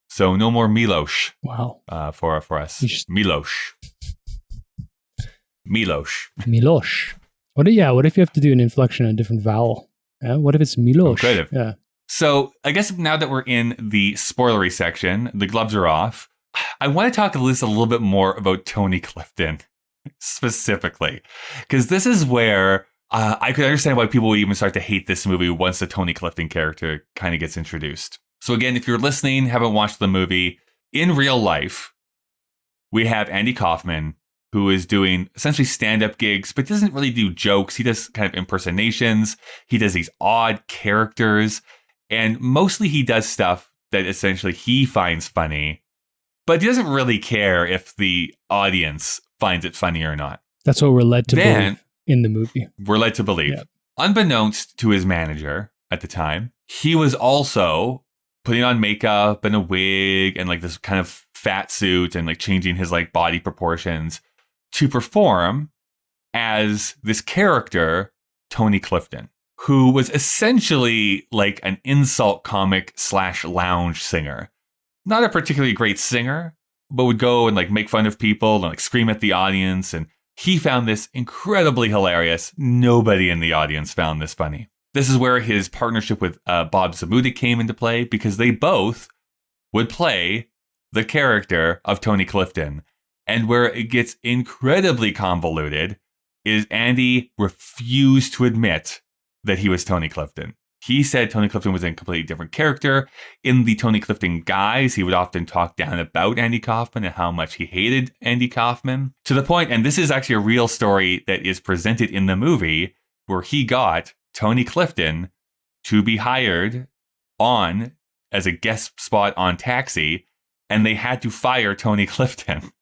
So no more Miloš. Wow. For us. Miloš. What if you have to do an inflection on a different vowel? What if it's Miloš? Kind of. Yeah. So I guess now that we're in the spoilery section, the gloves are off. I want to talk a little bit more about Tony Clifton specifically, because this is where I could understand why people would even start to hate this movie once the Tony Clifton character kind of gets introduced. So again, if you're listening, haven't watched the movie, in real life, we have Andy Kaufman, who is doing essentially stand-up gigs, but doesn't really do jokes. He does kind of impersonations. He does these odd characters. And mostly he does stuff that essentially he finds funny, but he doesn't really care if the audience finds it funny or not. That's what we're led to believe in the movie. We're led to believe. Yep. Unbeknownst to his manager at the time, he was also putting on makeup and a wig and like this kind of fat suit and like changing his like body proportions to perform as this character, Tony Clifton, who was essentially like an insult comic / lounge singer. Not a particularly great singer, but would go and like make fun of people and like scream at the audience. And he found this incredibly hilarious. Nobody in the audience found this funny. This is where his partnership with Bob Zmuda came into play, because they both would play the character of Tony Clifton. And where it gets incredibly convoluted is Andy refused to admit that he was Tony Clifton. He said Tony Clifton was a completely different character. In the Tony Clifton guise, he would often talk down about Andy Kaufman and how much he hated Andy Kaufman. To the point, and this is actually a real story that is presented in the movie, where he got Tony Clifton to be hired on as a guest spot on Taxi, and they had to fire Tony Clifton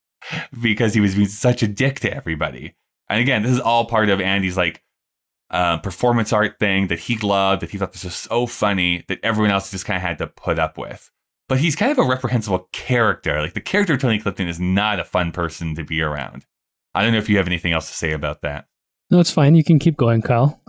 because he was being such a dick to everybody. And again, this is all part of Andy's like performance art thing that he loved, that he thought this was so funny that everyone else just kind of had to put up with. But he's kind of a reprehensible character. Like the character of Tony Clifton is not a fun person to be around. I don't know if you have anything else to say about that. No, it's fine. You can keep going, Kyle.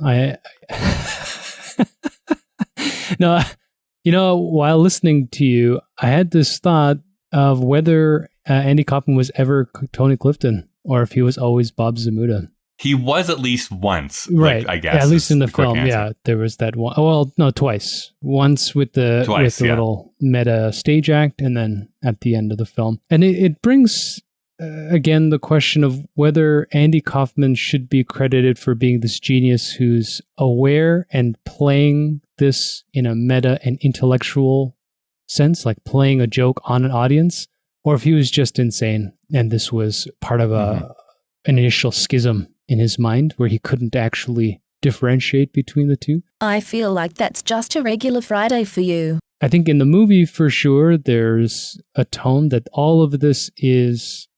No, while listening to you, I had this thought of whether Andy Kaufman was ever Tony Clifton or if he was always Bob Zmuda. He was at least once, right? Like, I guess. Yeah, at least in the film. Yeah, there was that one. Well, no, twice. Once with the little meta stage act, and then at the end of the film. And it brings again the question of whether Andy Kaufman should be credited for being this genius who's aware and playing this in a meta and intellectual sense, like playing a joke on an audience, or if he was just insane and this was part of an initial schism in his mind where he couldn't actually differentiate between the two. I feel like that's just a regular Friday for you. I think in the movie, for sure, there's a tone that all of this is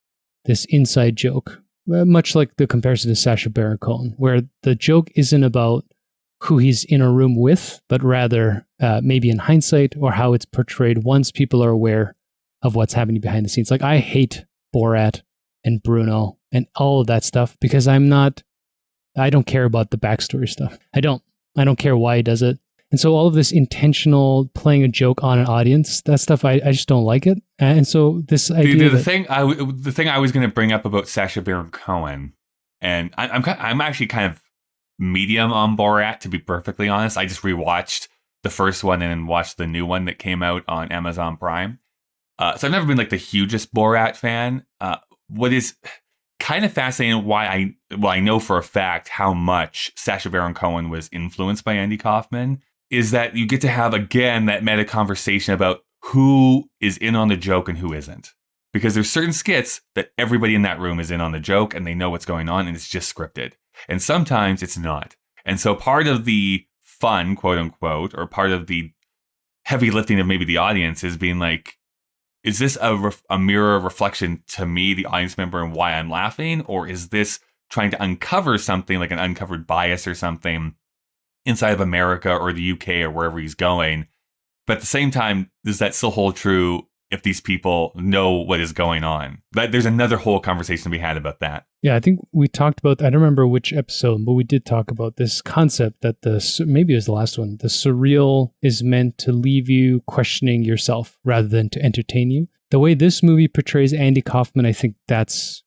this inside joke, much like the comparison to Sacha Baron Cohen, where the joke isn't about who he's in a room with, but rather maybe in hindsight or how it's portrayed once people are aware of what's happening behind the scenes. Like I hate Borat and Bruno and all of that stuff because I don't care about the backstory stuff. I don't care why he does it. And so all of this intentional playing a joke on an audience, that stuff, I just don't like it. And so this idea the thing I was going to bring up about Sacha Baron Cohen, and I'm actually kind of medium on Borat, to be perfectly honest. I just rewatched the first one and then watched the new one that came out on Amazon Prime. So I've never been like the hugest Borat fan. What is kind of fascinating, why I know for a fact how much Sacha Baron Cohen was influenced by Andy Kaufman, is that you get to have again that meta conversation about who is in on the joke and who isn't. Because there's certain skits that everybody in that room is in on the joke and they know what's going on and it's just scripted. And sometimes it's not. And so part of the fun, quote unquote, or part of the heavy lifting of maybe the audience is being like, is this a mirror reflection to me, the audience member, and why I'm laughing? Or is this trying to uncover something like an uncovered bias or something inside of America or the UK or wherever he's going? But at the same time, does that still hold true if these people know what is going on? There's another whole conversation to be had about that. Yeah, I think we talked about, I don't remember which episode, but we did talk about this concept that maybe it was the last one, the surreal is meant to leave you questioning yourself rather than to entertain you. The way this movie portrays Andy Kaufman, I think that's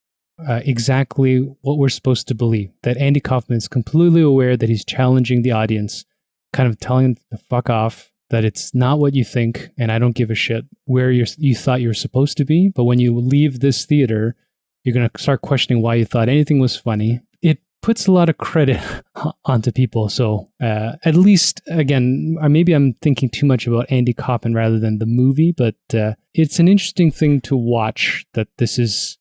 exactly what we're supposed to believe. That Andy Kaufman is completely aware that he's challenging the audience, kind of telling them to fuck off, that it's not what you think, and I don't give a shit where you thought you were supposed to be. But when you leave this theater, you're going to start questioning why you thought anything was funny. It puts a lot of credit onto people. So at least, again, maybe I'm thinking too much about Andy Kaufman rather than the movie, but it's an interesting thing to watch, that this is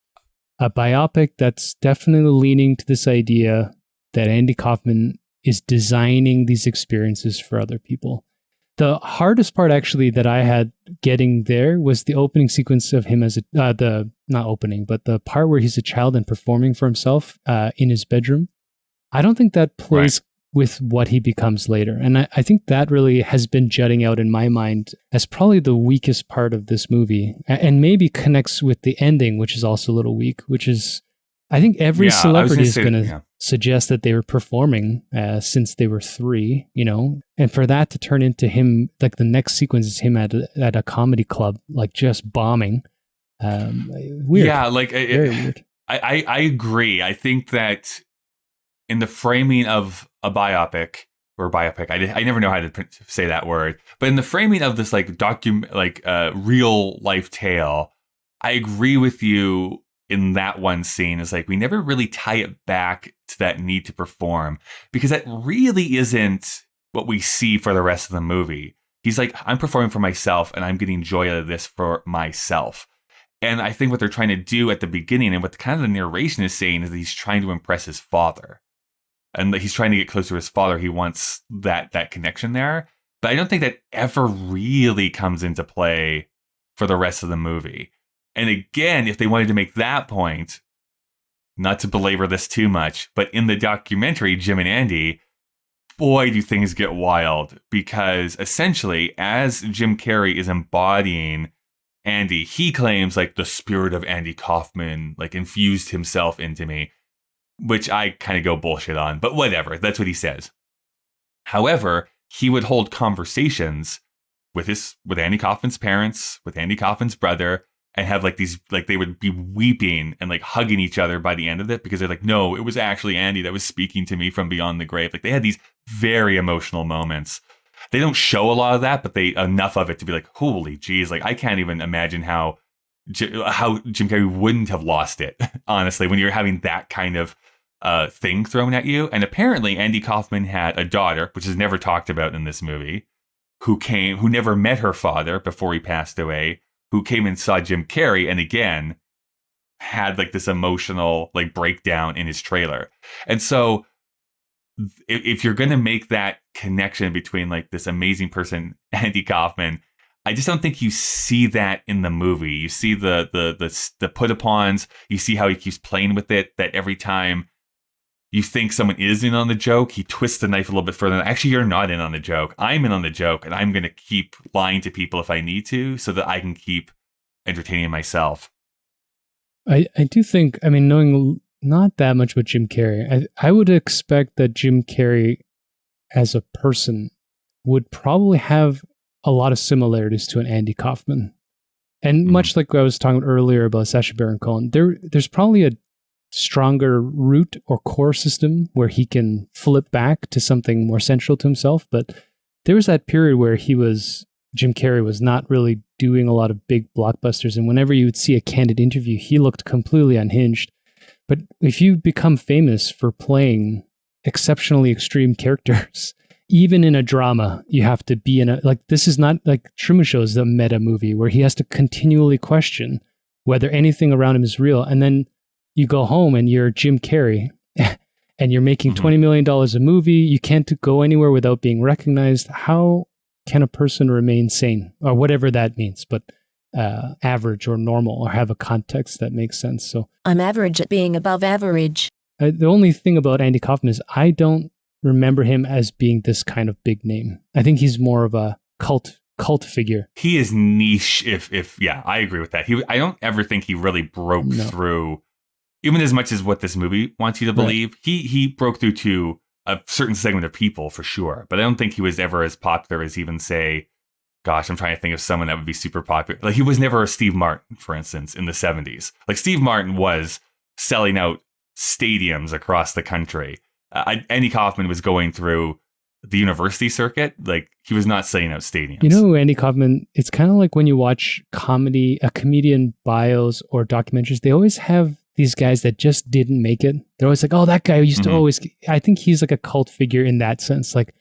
a biopic that's definitely leaning to this idea that Andy Kaufman is designing these experiences for other people. The hardest part actually that I had getting there was the opening sequence of him as the part where he's a child and performing for himself in his bedroom. I don't think that plays with what he becomes later. And I think that really has been jutting out in my mind as probably the weakest part of this movie, and maybe connects with the ending, which is also a little weak, which is, I think every celebrity is going to suggest that they were performing since they were 3, and for that to turn into him, like the next sequence is him at a comedy club, like just bombing. Weird. Yeah, like very weird. I agree. I think that in the framing of a biopic, I never know how to say that word, but in the framing of this like real life tale, I agree with you. In that one scene is like, we never really tie it back to that need to perform, because that really isn't what we see for the rest of the movie. He's like, I'm performing for myself and I'm getting joy out of this for myself. And I think what they're trying to do at the beginning and what the kind of the narration is saying is that he's trying to impress his father, and that he's trying to get close to his father. He wants that connection there. But I don't think that ever really comes into play for the rest of the movie. And again, if they wanted to make that point, not to belabor this too much, but in the documentary, Jim and Andy, boy, do things get wild. Because essentially, as Jim Carrey is embodying Andy, he claims like the spirit of Andy Kaufman like infused himself into me, which I kind of go bullshit on, but whatever. That's what he says. However, he would hold conversations with Andy Kaufman's parents, with Andy Kaufman's brother, and have like these, like they would be weeping and like hugging each other by the end of it, because they're like, no, it was actually Andy that was speaking to me from beyond the grave. Like they had these very emotional moments. They don't show a lot of that, but they enough of it to be like, holy geez, like I can't even imagine how Jim Carrey wouldn't have lost it, honestly, when you're having that kind of thing thrown at you. And apparently Andy Kaufman had a daughter, which is never talked about in this movie, who never met her father before he passed away, who came and saw Jim Carrey and again had like this emotional like breakdown in his trailer. And so if you're going to make that connection between like this amazing person, Andy Kaufman, I just don't think you see that in the movie. You see the put upons, you see how he keeps playing with it, that every time you think someone is in on the joke, he twists the knife a little bit further. Actually, you're not in on the joke. I'm in on the joke, and I'm going to keep lying to people if I need to so that I can keep entertaining myself. I do think, I mean, knowing not that much about Jim Carrey, I would expect that Jim Carrey as a person would probably have a lot of similarities to an Andy Kaufman. And much like I was talking earlier about Sacha Baron Cohen, there's probably a stronger root or core system where he can flip back to something more central to himself. But there was that period where Jim Carrey was not really doing a lot of big blockbusters. And whenever you would see a candid interview, he looked completely unhinged. But if you become famous for playing exceptionally extreme characters even in a drama, you have to be in a, like, this is not like Truman Show is a meta movie where he has to continually question whether anything around him is real. And then you go home and you're Jim Carrey and you're making $20 million a movie. You can't go anywhere without being recognized. How can a person remain sane, or whatever that means, but average or normal, or have a context that makes sense? So I'm average at being above average. The only thing about Andy Kaufman is I don't remember him as being this kind of big name. I think he's more of a cult figure. He is niche. If yeah, I agree with that. I don't ever think he really broke through, even as much as what this movie wants you to believe. Right. He broke through to a certain segment of people for sure, but I don't think he was ever as popular as even, say, gosh, I'm trying to think of someone that would be super popular. Like, he was never a Steve Martin, for instance, in the 70s. Like, Steve Martin was selling out stadiums across the country. Andy Kaufman was going through the university circuit. Like, he was not selling out stadiums. You know, Andy Kaufman, it's kind of like when you watch comedian bios or documentaries, they always have these guys that just didn't make it. They're always like, oh, that guy used to always, I think he's like a cult figure in that sense. Like,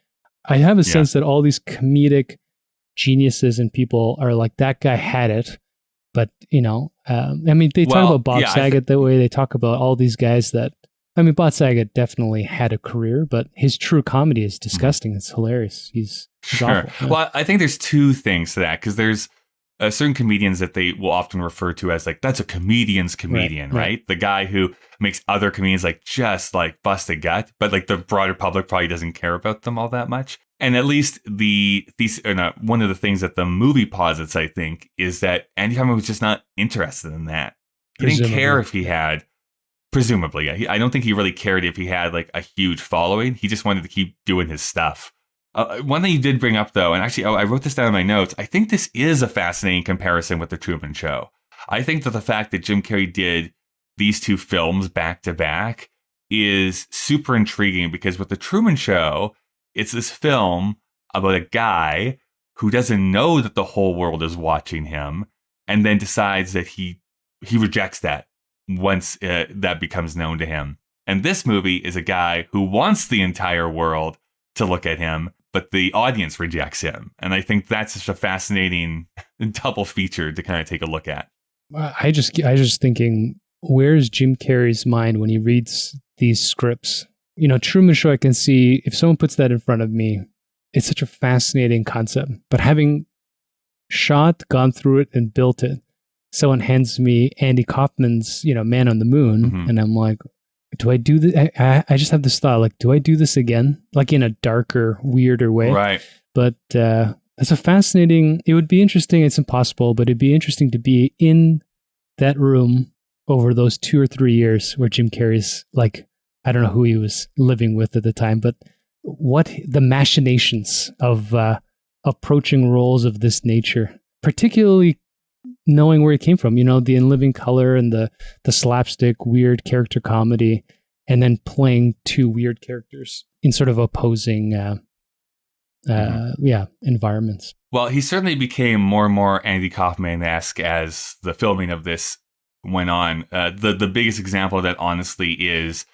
I have a sense that all these comedic geniuses and people are like, that guy had it. But, you know, I mean, they talk about Bob Saget that way. They talk about all these guys that, I mean, Bob Saget definitely had a career, but his true comedy is disgusting. It's hilarious. He's awful. Yeah. Well, I think there's two things to that, because there's certain comedians that they will often refer to as like, that's a comedian's comedian, right? The guy who makes other comedians like just like bust a gut, but like the broader public probably doesn't care about them all that much. And at least one of the things that the movie posits, I think, is that Andy Kaufman was just not interested in that. He didn't care if he had, presumably, I don't think he really cared if he had like a huge following. He just wanted to keep doing his stuff. One thing you did bring up, though, and actually, I wrote this down in my notes, I think this is a fascinating comparison with The Truman Show. I think that the fact that Jim Carrey did these two films back to back is super intriguing, because with The Truman Show, it's this film about a guy who doesn't know that the whole world is watching him, and then decides that he rejects that once that becomes known to him. And this movie is a guy who wants the entire world to look at him, but the audience rejects him. And I think that's just a fascinating double feature to kind of take a look at. I was just thinking, where's Jim Carrey's mind when he reads these scripts? You know, Truman Show, I can see if someone puts that in front of me, it's such a fascinating concept. But having gone through it and built it, someone hands me Andy Kaufman's, Man on the Moon, and I'm like, do I do this? I just have this thought, like, do I do this again? Like in a darker, weirder way. Right. But it's a fascinating, it would be interesting. It's impossible, but it'd be interesting to be in that room over those 2 or 3 years where Jim Carrey's like, I don't know who he was living with at the time, but what the machinations of approaching roles of this nature, particularly knowing where he came from, the In Living Color and the slapstick weird character comedy, and then playing two weird characters in sort of opposing environments. Well, he certainly became more and more Andy Kaufman-esque as the filming of this went on. The biggest example of that, honestly, is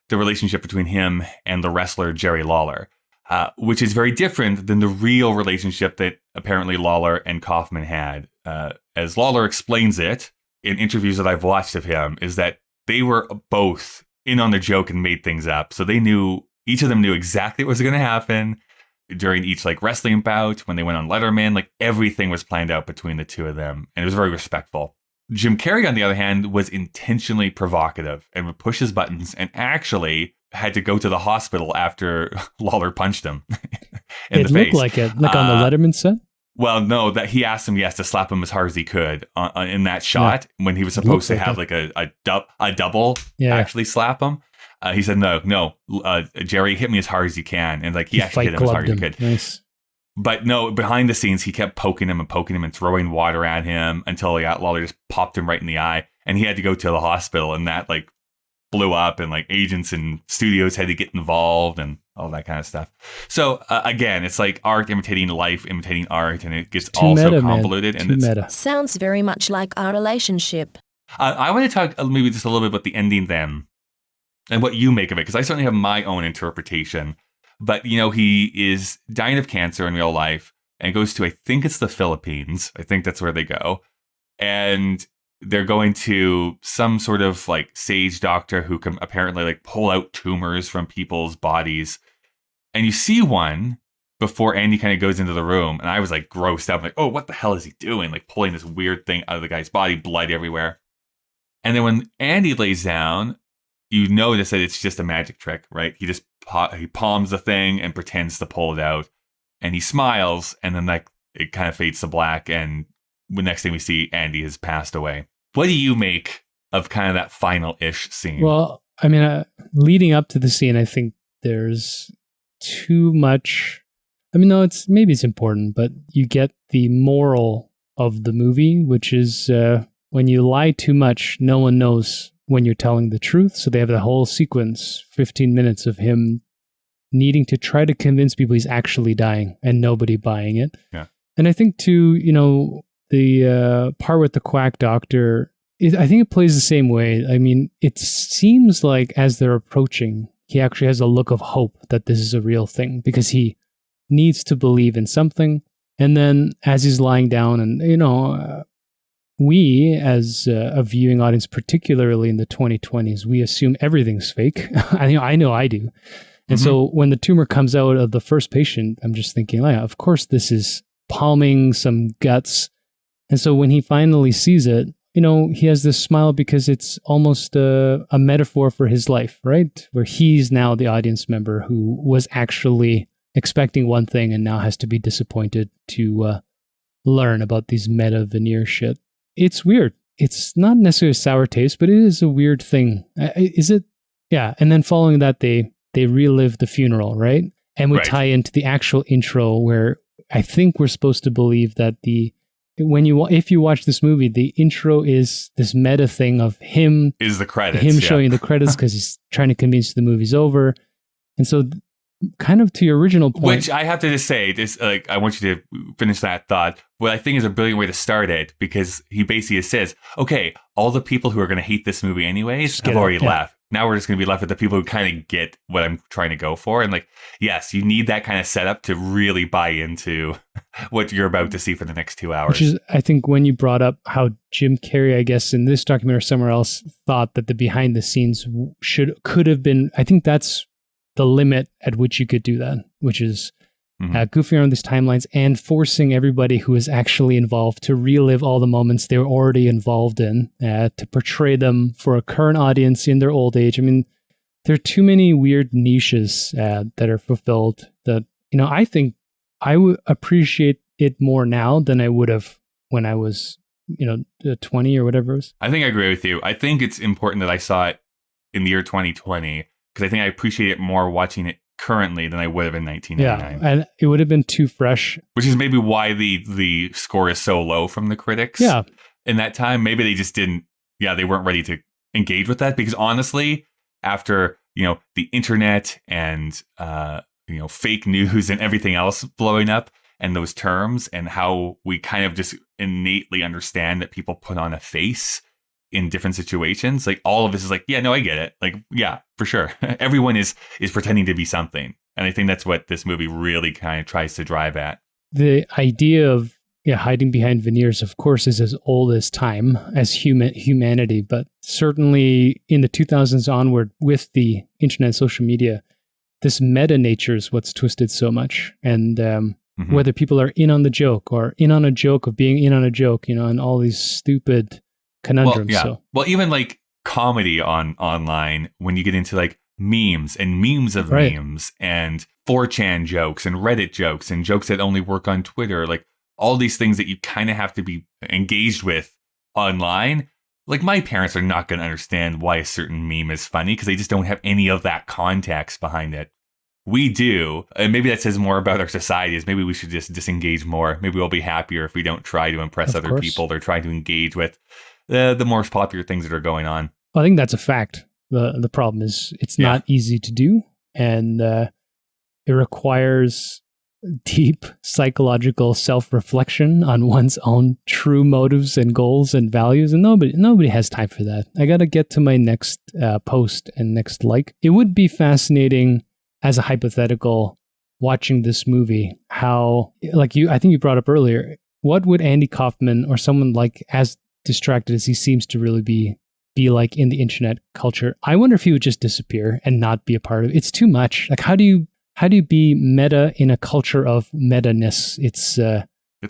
the relationship between him and the wrestler Jerry Lawler, which is very different than the real relationship that apparently Lawler and Kaufman had. As Lawler explains it in interviews that I've watched of him, is that they were both in on the joke and made things up. So each of them knew exactly what was going to happen during each like wrestling bout, when they went on Letterman. Like, everything was planned out between the two of them, and it was very respectful. Jim Carrey, on the other hand, was intentionally provocative and would push his buttons, and actually had to go to the hospital after Lawler punched him in the face. It looked like it, like on the Letterman set? Well, no, that he asked him, to slap him as hard as he could in that shot when he was supposed to have like a double actually slap him. He said, no, Jerry, hit me as hard as you can. And like, he actually hit him as hard as he could. Nice. But no, behind the scenes, he kept poking him and throwing water at him until Lawler just popped him right in the eye. And he had to go to the hospital, and that like blew up, and like agents and studios had to get involved and all that kind of stuff. So again, it's like art imitating life, imitating art, and it gets also convoluted. And it's meta. Sounds very much like our relationship. I want to talk maybe just a little bit about the ending then, and what you make of it, because I certainly have my own interpretation. But, he is dying of cancer in real life and goes to, I think it's the Philippines. I think that's where they go. And they're going to some sort of like sage doctor who can apparently like pull out tumors from people's bodies. And you see one before Andy kind of goes into the room. And I was like grossed out. I'm like, oh, what the hell is he doing? Like pulling this weird thing out of the guy's body, blood everywhere. And then when Andy lays down, you notice that it's just a magic trick, right? He just he palms the thing and pretends to pull it out. And he smiles. And then like it kind of fades to black. And the next thing we see, Andy has passed away. What do you make of kind of that final-ish scene? Well, I mean, leading up to the scene, I think there's too much. I mean, no, maybe it's important, but you get the moral of the movie, which is when you lie too much, no one knows when you're telling the truth. So they have the whole sequence, 15 minutes of him needing to try to convince people he's actually dying and nobody buying it. Yeah. And I think too, the part with the quack doctor, I think it plays the same way. I mean, it seems like as they're approaching, he actually has a look of hope that this is a real thing because he needs to believe in something. And then as he's lying down and, we as a viewing audience, particularly in the 2020s, we assume everything's fake. I know I do. And so when the tumor comes out of the first patient, I'm just thinking, yeah, of course this is palming some guts. And so when he finally sees it, he has this smile because it's almost a metaphor for his life, right? Where he's now the audience member who was actually expecting one thing and now has to be disappointed to learn about these meta veneer shit. It's weird. It's not necessarily a sour taste, but it is a weird thing. Is it? Yeah. And then following that, they relive the funeral, right? And we tie into the actual intro where I think we're supposed to believe that if you watch this movie, the intro is this meta thing of him is the credits, him showing the credits because he's trying to convince the movie's over. And so kind of to your original point, which I have to just say this, like, I want you to finish that thought. What I think is a brilliant way to start it, because he basically says, okay, all the people who are going to hate this movie anyways have already left. Now we're just going to be left with the people who kind of get what I'm trying to go for. And like, yes, you need that kind of setup to really buy into what you're about to see for the next 2 hours. Which is, I think, when you brought up how Jim Carrey, I guess, in this documentary or somewhere else, thought that the behind the scenes could have been, I think that's the limit at which you could do that, which is goofing around these timelines and forcing everybody who is actually involved to relive all the moments they were already involved in, to portray them for a current audience in their old age. I mean, there are too many weird niches that are fulfilled that, I think I would appreciate it more now than I would have when I was, 20 or whatever it was. I think I agree with you. I think it's important that I saw it in the year 2020 because I think I appreciate it more watching it currently than I would have in 1999. Yeah, and it would have been too fresh. Which is maybe why the score is so low from the critics. Yeah. In that time, maybe they just didn't, they weren't ready to engage with that. Because honestly, after, the internet and, fake news and everything else blowing up and those terms and how we kind of just innately understand that people put on a face in different situations, like all of this is like, yeah, no, I get it. Like, yeah, for sure. Everyone is pretending to be something. And I think that's what this movie really kind of tries to drive at. The idea of hiding behind veneers, of course, is as old as time, as humanity. But certainly in the 2000s onward, with the internet and social media, this meta nature is what's twisted so much. And whether people are in on the joke or in on a joke of being in on a joke, and all these stupid conundrums. Well, even like comedy online, when you get into like memes and memes of memes and 4chan jokes and Reddit jokes and jokes that only work on Twitter, like all these things that you kind of have to be engaged with online. Like my parents are not going to understand why a certain meme is funny because they just don't have any of that context behind it. We do. And maybe that says more about our society is maybe we should just disengage more. Maybe we'll be happier if we don't try to impress other people or try to engage with the more popular things that are going on. I think that's a fact. The problem is it's not easy to do, and it requires deep psychological self-reflection on one's own true motives and goals and values, and nobody has time for that. I got to get to my next post and next like. It would be fascinating as a hypothetical, watching this movie, how, like I think you brought up earlier, what would Andy Kaufman or someone like as distracted as he seems to really be like in the internet culture? I wonder if he would just disappear and not be a part of it. It's too much. Like, how do you be meta in a culture of meta-ness? It's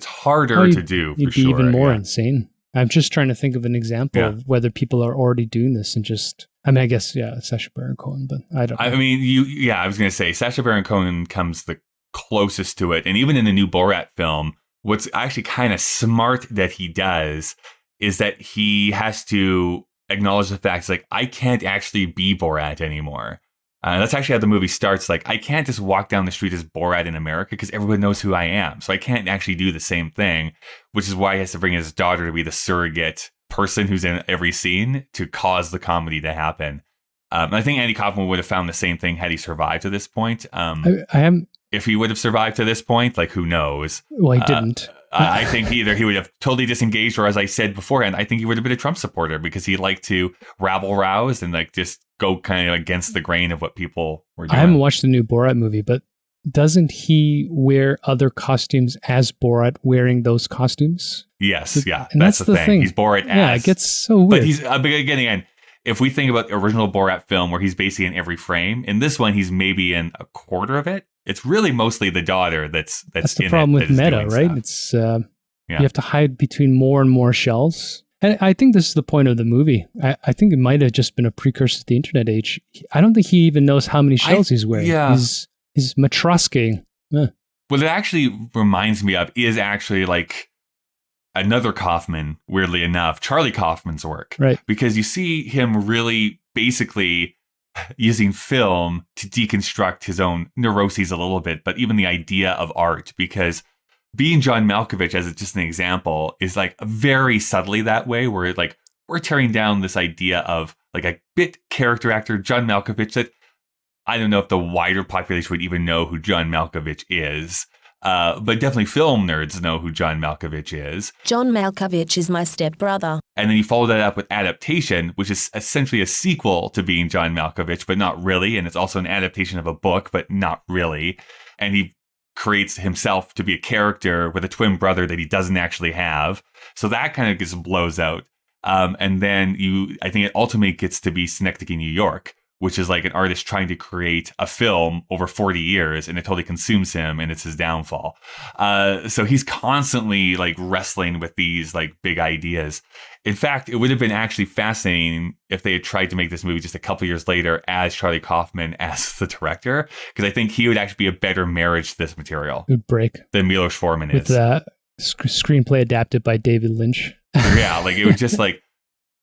harder to do, for you'd be sure. even more insane. I'm just trying to think of an example of whether people are already doing this and just, I mean, I guess, Sacha Baron Cohen, but I don't know. I mean, I was going to say Sacha Baron Cohen comes the closest to it. And even in the new Borat film, what's actually kind of smart that he does is that he has to acknowledge the fact, like, I can't actually be Borat anymore. That's actually how the movie starts. Like, I can't just walk down the street as Borat in America because everyone knows who I am. So I can't actually do the same thing, which is why he has to bring his daughter to be the surrogate person who's in every scene to cause the comedy to happen. I think Andy Kaufman would have found the same thing had he survived to this point. If he would have survived to this point, like, who knows? Well, he didn't. I think either he would have totally disengaged, or as I said beforehand, I think he would have been a Trump supporter because he liked to rabble-rouse and like just go kind of against the grain of what people were doing. I haven't watched the new Borat movie, but doesn't he wear other costumes as Borat wearing those costumes? Yes, And that's the thing. He's Borat as. Yeah, it gets so weird. But he's, again, if we think about the original Borat film where he's basically in every frame, in this one he's maybe in a quarter of it. It's really mostly the daughter that's the in problem it, with meta, right? Stuff. It's you have to hide between more and more shells. And I think this is the point of the movie. I think it might have just been a precursor to the internet age. I don't think he even knows how many shells he's wearing. Yeah. He's matrosking. What it actually reminds me of is actually like another Kaufman, weirdly enough, Charlie Kaufman's work. Right. Because you see him really basically using film to deconstruct his own neuroses a little bit, but even the idea of art, because being John Malkovich, as just an example, is like very subtly that way, where like we're tearing down this idea of like a bit character actor, John Malkovich, that I don't know if the wider population would even know who John Malkovich is. But definitely film nerds know who John Malkovich is. John Malkovich is my stepbrother. And then you follow that up with Adaptation, which is essentially a sequel to Being John Malkovich, but not really. And it's also an adaptation of a book, but not really. And he creates himself to be a character with a twin brother that he doesn't actually have. So that kind of just blows out. And then I think it ultimately gets to be Synecdoche, New York, which is like an artist trying to create a film over 40 years, and it totally consumes him, and it's his downfall. So he's constantly like wrestling with these like big ideas. In fact, it would have been actually fascinating if they had tried to make this movie just a couple years later as Charlie Kaufman as the director, because I think he would actually be a better marriage to this material. It would break. Than Milos Forman is. With that screenplay adapted by David Lynch. Yeah, like it would just like...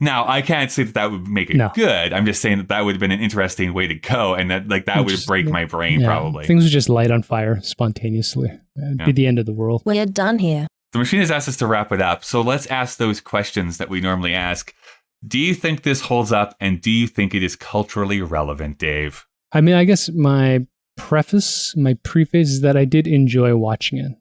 Now, I can't say that would make it good. I'm just saying that would have been an interesting way to go, and that would break my brain probably. Things would just light on fire spontaneously. It'd be the end of the world. We're done here. The machine has asked us to wrap it up, so let's ask those questions that we normally ask. Do you think this holds up, and do you think it is culturally relevant, Dave? I mean, I guess my preface is that I did enjoy watching it.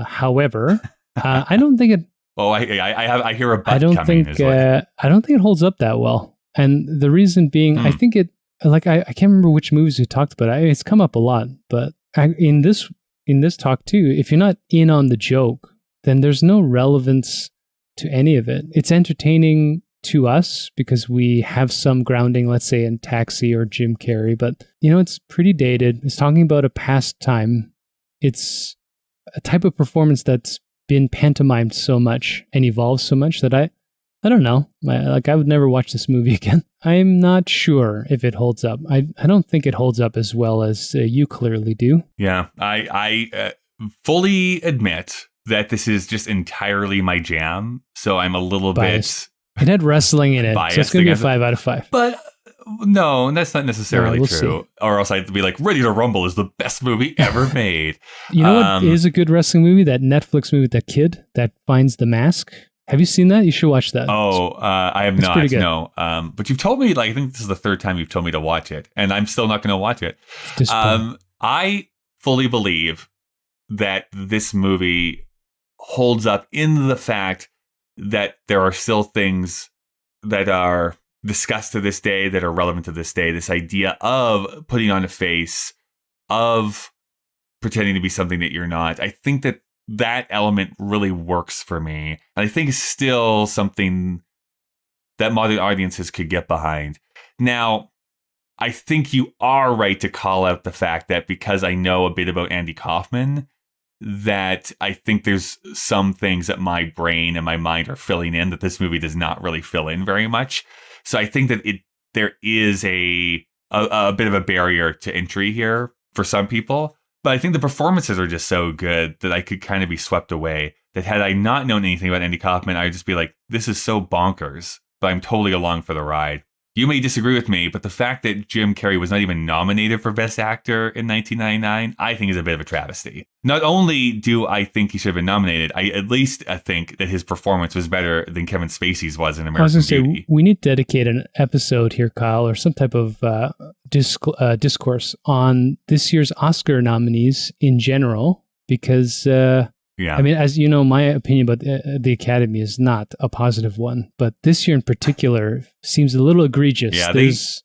However, I don't think it... Oh, I hear a but coming. I don't think it holds up that well. And the reason being, I think it, like, I can't remember which movies we talked about. It's come up a lot, but in this talk too, if you're not in on the joke, then there's no relevance to any of it. It's entertaining to us because we have some grounding, let's say in Taxi or Jim Carrey, but it's pretty dated. It's talking about a past time. It's a type of performance that's been pantomimed so much and evolved so much that I don't know. I would never watch this movie again. I'm not sure if it holds up. I don't think it holds up as well as you clearly do. Yeah, I fully admit that this is just entirely my jam. So I'm a little biased. It had wrestling in it, so it's going to be a 5 out of 5. But no, that's not necessarily we'll true. See. Or else I'd be like, Ready to Rumble is the best movie ever made. You know what is a good wrestling movie? That Netflix movie with that kid that finds the mask. Have you seen that? You should watch that. Oh, I have not. No. But you've told me, like, I think this is the third time you've told me to watch it, and I'm still not going to watch it. I fully believe that this movie holds up in the fact that there are still things that are discussed to this day that are relevant to this day. This idea of putting on a face of pretending to be something that you're not. I think that element really works for me. And I think it's still something that modern audiences could get behind. Now, I think you are right to call out the fact that because I know a bit about Andy Kaufman, that I think there's some things that my brain and my mind are filling in that this movie does not really fill in very much. So I think that there is a bit of a barrier to entry here for some people. But I think the performances are just so good that I could kind of be swept away. That had I not known anything about Andy Kaufman, I would just be like, this is so bonkers, but I'm totally along for the ride. You may disagree with me, but the fact that Jim Carrey was not even nominated for Best Actor in 1999, I think is a bit of a travesty. Not only do I think he should have been nominated, I at least think that his performance was better than Kevin Spacey's was in American Beauty. I was going to say, we need to dedicate an episode here, Kyle, or some type of discourse on this year's Oscar nominees in general, because... Yeah. I mean, as you know, my opinion about the Academy is not a positive one, but this year in particular seems a little egregious. Yeah, it's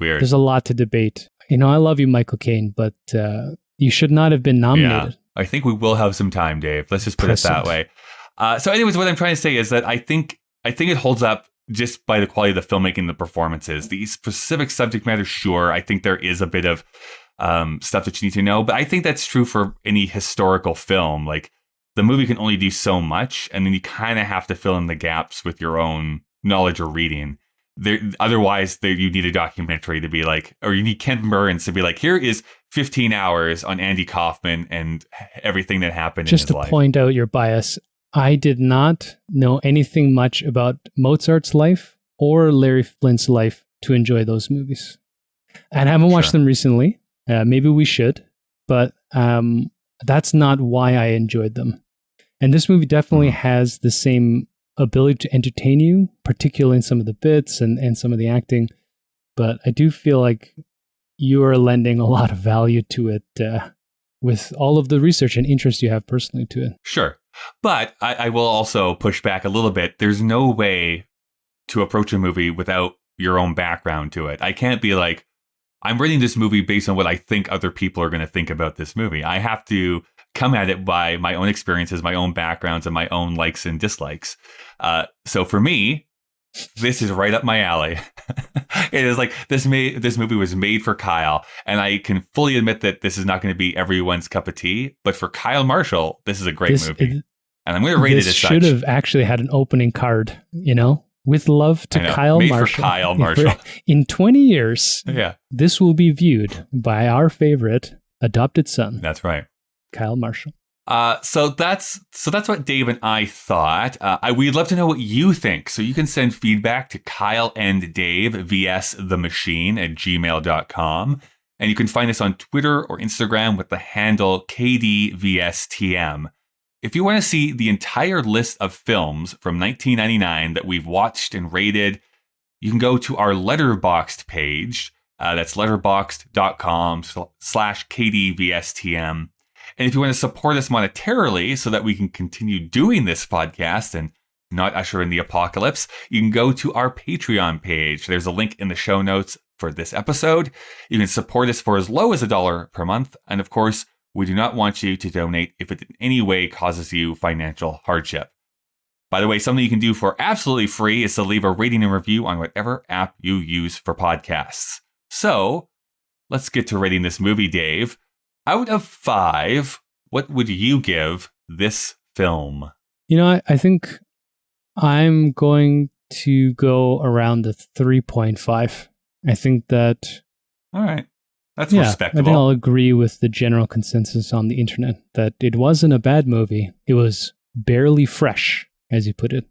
weird. There's a lot to debate. You know, I love you, Michael Caine, but you should not have been nominated. Yeah. I think we will have some time, Dave. Let's just put it that way. So anyways, what I'm trying to say is that I think it holds up just by the quality of the filmmaking and the performances. The specific subject matter, sure, I think there is a bit of stuff that you need to know, but I think that's true for any historical film. Like, the movie can only do so much, and then you kind of have to fill in the gaps with your own knowledge or reading. Otherwise, you need a documentary to be like, or you need Ken Burns to be like, here is 15 hours on Andy Kaufman and everything that happened in his life. Just to point out your bias, I did not know anything much about Mozart's life or Larry Flint's life to enjoy those movies. And I haven't watched them recently. Maybe we should, but that's not why I enjoyed them. And this movie definitely has the same ability to entertain you, particularly in some of the bits and some of the acting. But I do feel like you are lending a lot of value to it with all of the research and interest you have personally to it. Sure. But I will also push back a little bit. There's no way to approach a movie without your own background to it. I can't be like, I'm rating this movie based on what I think other people are going to think about this movie. I have to come at it by my own experiences, my own backgrounds, and my own likes and dislikes. So for me, this is right up my alley. It is like this movie was made for Kyle, and I can fully admit that this is not going to be everyone's cup of tea. But for Kyle Marshall, this is a great movie, and I'm going to rate it as such. This should have actually had an opening card, you know. With love to Kyle made Marshall. For Kyle Marshall. In 20 years, yeah, this will be viewed by our favorite adopted son. That's right. Kyle Marshall. So that's what Dave and I thought. We'd love to know what you think. So you can send feedback to kyleanddavevsthemachine at gmail.com. And you can find us on Twitter or Instagram with the handle KDVSTM. If you want to see the entire list of films from 1999 that we've watched and rated, you can go to our Letterboxd page. That's letterboxd.com/KDVSTM. And if you want to support us monetarily so that we can continue doing this podcast and not usher in the apocalypse, you can go to our Patreon page. There's a link in the show notes for this episode. You can support us for as low as $1 per month. And of course, we do not want you to donate if it in any way causes you financial hardship. By the way, something you can do for absolutely free is to leave a rating and review on whatever app you use for podcasts. So, let's get to rating this movie, Dave. Out of 5, what would you give this film? You know, I think I'm going to go around the 3.5. I think that... All right. That's respectable. I think I'll agree with the general consensus on the internet that it wasn't a bad movie. It was barely fresh, as you put it.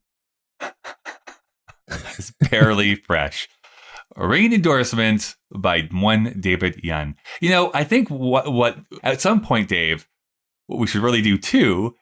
It's barely fresh. A ringing endorsement by one David Yun. You know, I think what at some point, Dave, what we should really do too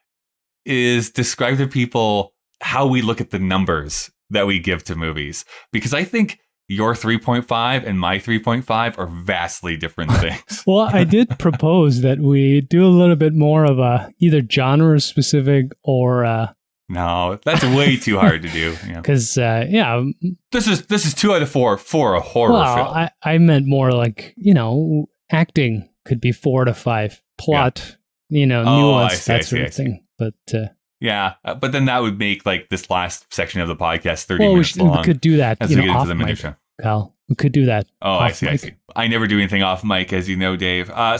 is describe to people how we look at the numbers that we give to movies. Because I think your 3.5 and my 3.5 are vastly different things. Well, I did propose that we do a little bit more of a either genre specific or no, that's way too hard to do. Because this is 2 out of 4 for a horror film. I meant more like, you know, acting could be 4 to 5. Plot, nuance, that sort of thing. But but then that would make like this last section of the podcast 30 minutes we long. could do that. As we get into the minutia. Kyle, we could do that. Oh, I see. I never do anything off mic, as you know, Dave. I,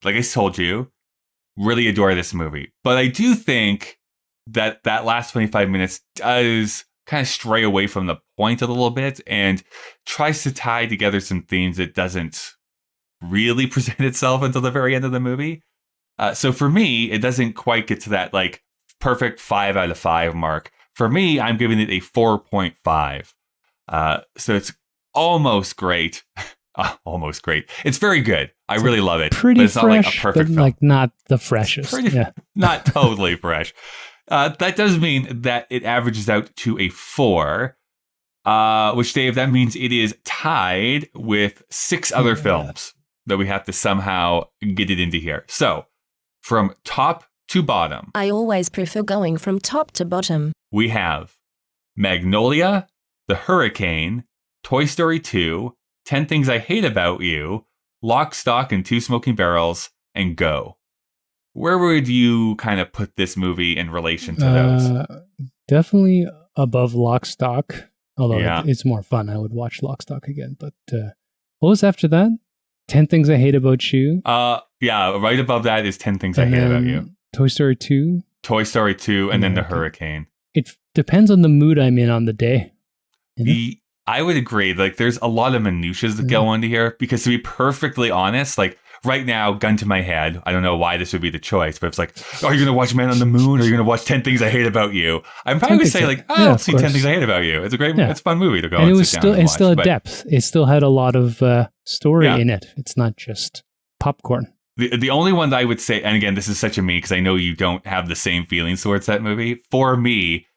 like I told you, really adore this movie. But I do think that last 25 minutes does kind of stray away from the point a little bit and tries to tie together some themes that doesn't really present itself until the very end of the movie. So for me, it doesn't quite get to that like perfect 5 out of 5 mark. For me, I'm giving it a 4.5. So it's almost great. Almost great. It's very good. I really love it. Pretty but it's fresh, not like a perfect film. Like not the freshest. Not totally fresh. That does mean that it averages out to a 4, which, Dave, that means it is tied with 6 other films that we have to somehow get it into here. So, from top to bottom. I always prefer going from top to bottom. We have Magnolia, The Hurricane, Toy Story 2, 10 Things I Hate About You, Lock, Stock, and Two Smoking Barrels, and Go. Where would you kind of put this movie in relation to those? Definitely above Lock, Stock. Although it's more fun. I would watch Lock, Stock again. But what was after that? 10 Things I Hate About You? Right above that is 10 Things I Hate About You. Toy Story 2? Toy Story 2, and then The Hurricane. It depends on the mood I'm in on the day. I would agree. Like, there's a lot of minutiae that go into here, because to be perfectly honest, like, right now, gun to my head, I don't know why this would be the choice, but it's like, are you going to watch Man on the Moon, or are you going to watch 10 Things I Hate About You? I'm probably going to say, like, I'll see 10 Things I Hate About You. It's a great, it's a fun movie to go and it was sit still, down and it's watch, still a depth. It still had a lot of story in it. It's not just popcorn. The only one that I would say, and again, this is such a me, because I know you don't have the same feelings towards that movie. For me,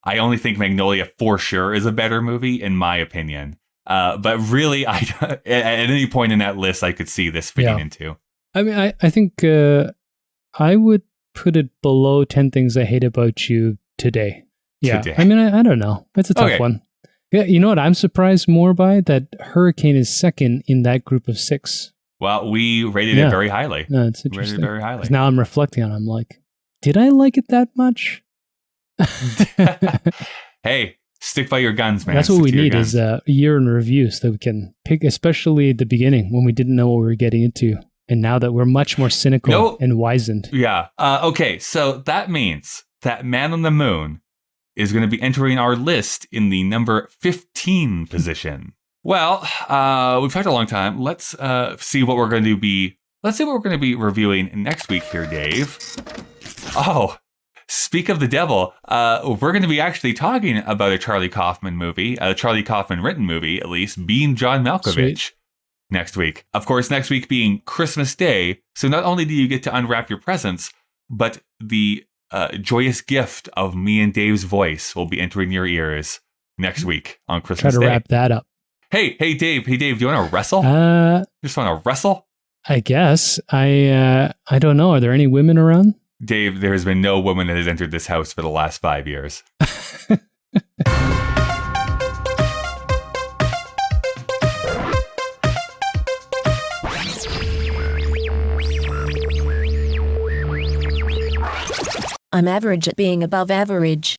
I only think Magnolia for sure is a better movie, in my opinion. But really, at any point in that list, I could see this fitting into. I mean, I think I would put it below 10 Things I Hate About You today. Yeah. I mean, I don't know. It's a tough one. Yeah, you know what I'm surprised more by? That Hurricane is second in that group of 6. Well, we rated it very highly. No, it's interesting. Rated it very highly. Now I'm reflecting on it. I'm like, did I like it that much? Hey, stick by your guns, man. That's what we need is a year in review so that we can pick, especially at the beginning when we didn't know what we were getting into. And now that we're much more cynical and wizened. Yeah. Okay, so that means that Man on the Moon is going to be entering our list in the number 15 position. Well, we've talked a long time. Let's see what we're going to be. Let's see what we're going to be reviewing next week here, Dave. Oh, speak of the devil. We're going to be actually talking about a Charlie Kaufman movie, a Charlie Kaufman written movie, at least, Being John Malkovich. Next week. Of course, next week being Christmas Day. So not only do you get to unwrap your presents, but the joyous gift of me and Dave's voice will be entering your ears next week on Christmas Day. Try to wrap that up. Hey, Dave, do you want to wrestle? Just want to wrestle? I guess. I don't know. Are there any women around? Dave, there has been no woman that has entered this house for the last 5 years. I'm average at being above average.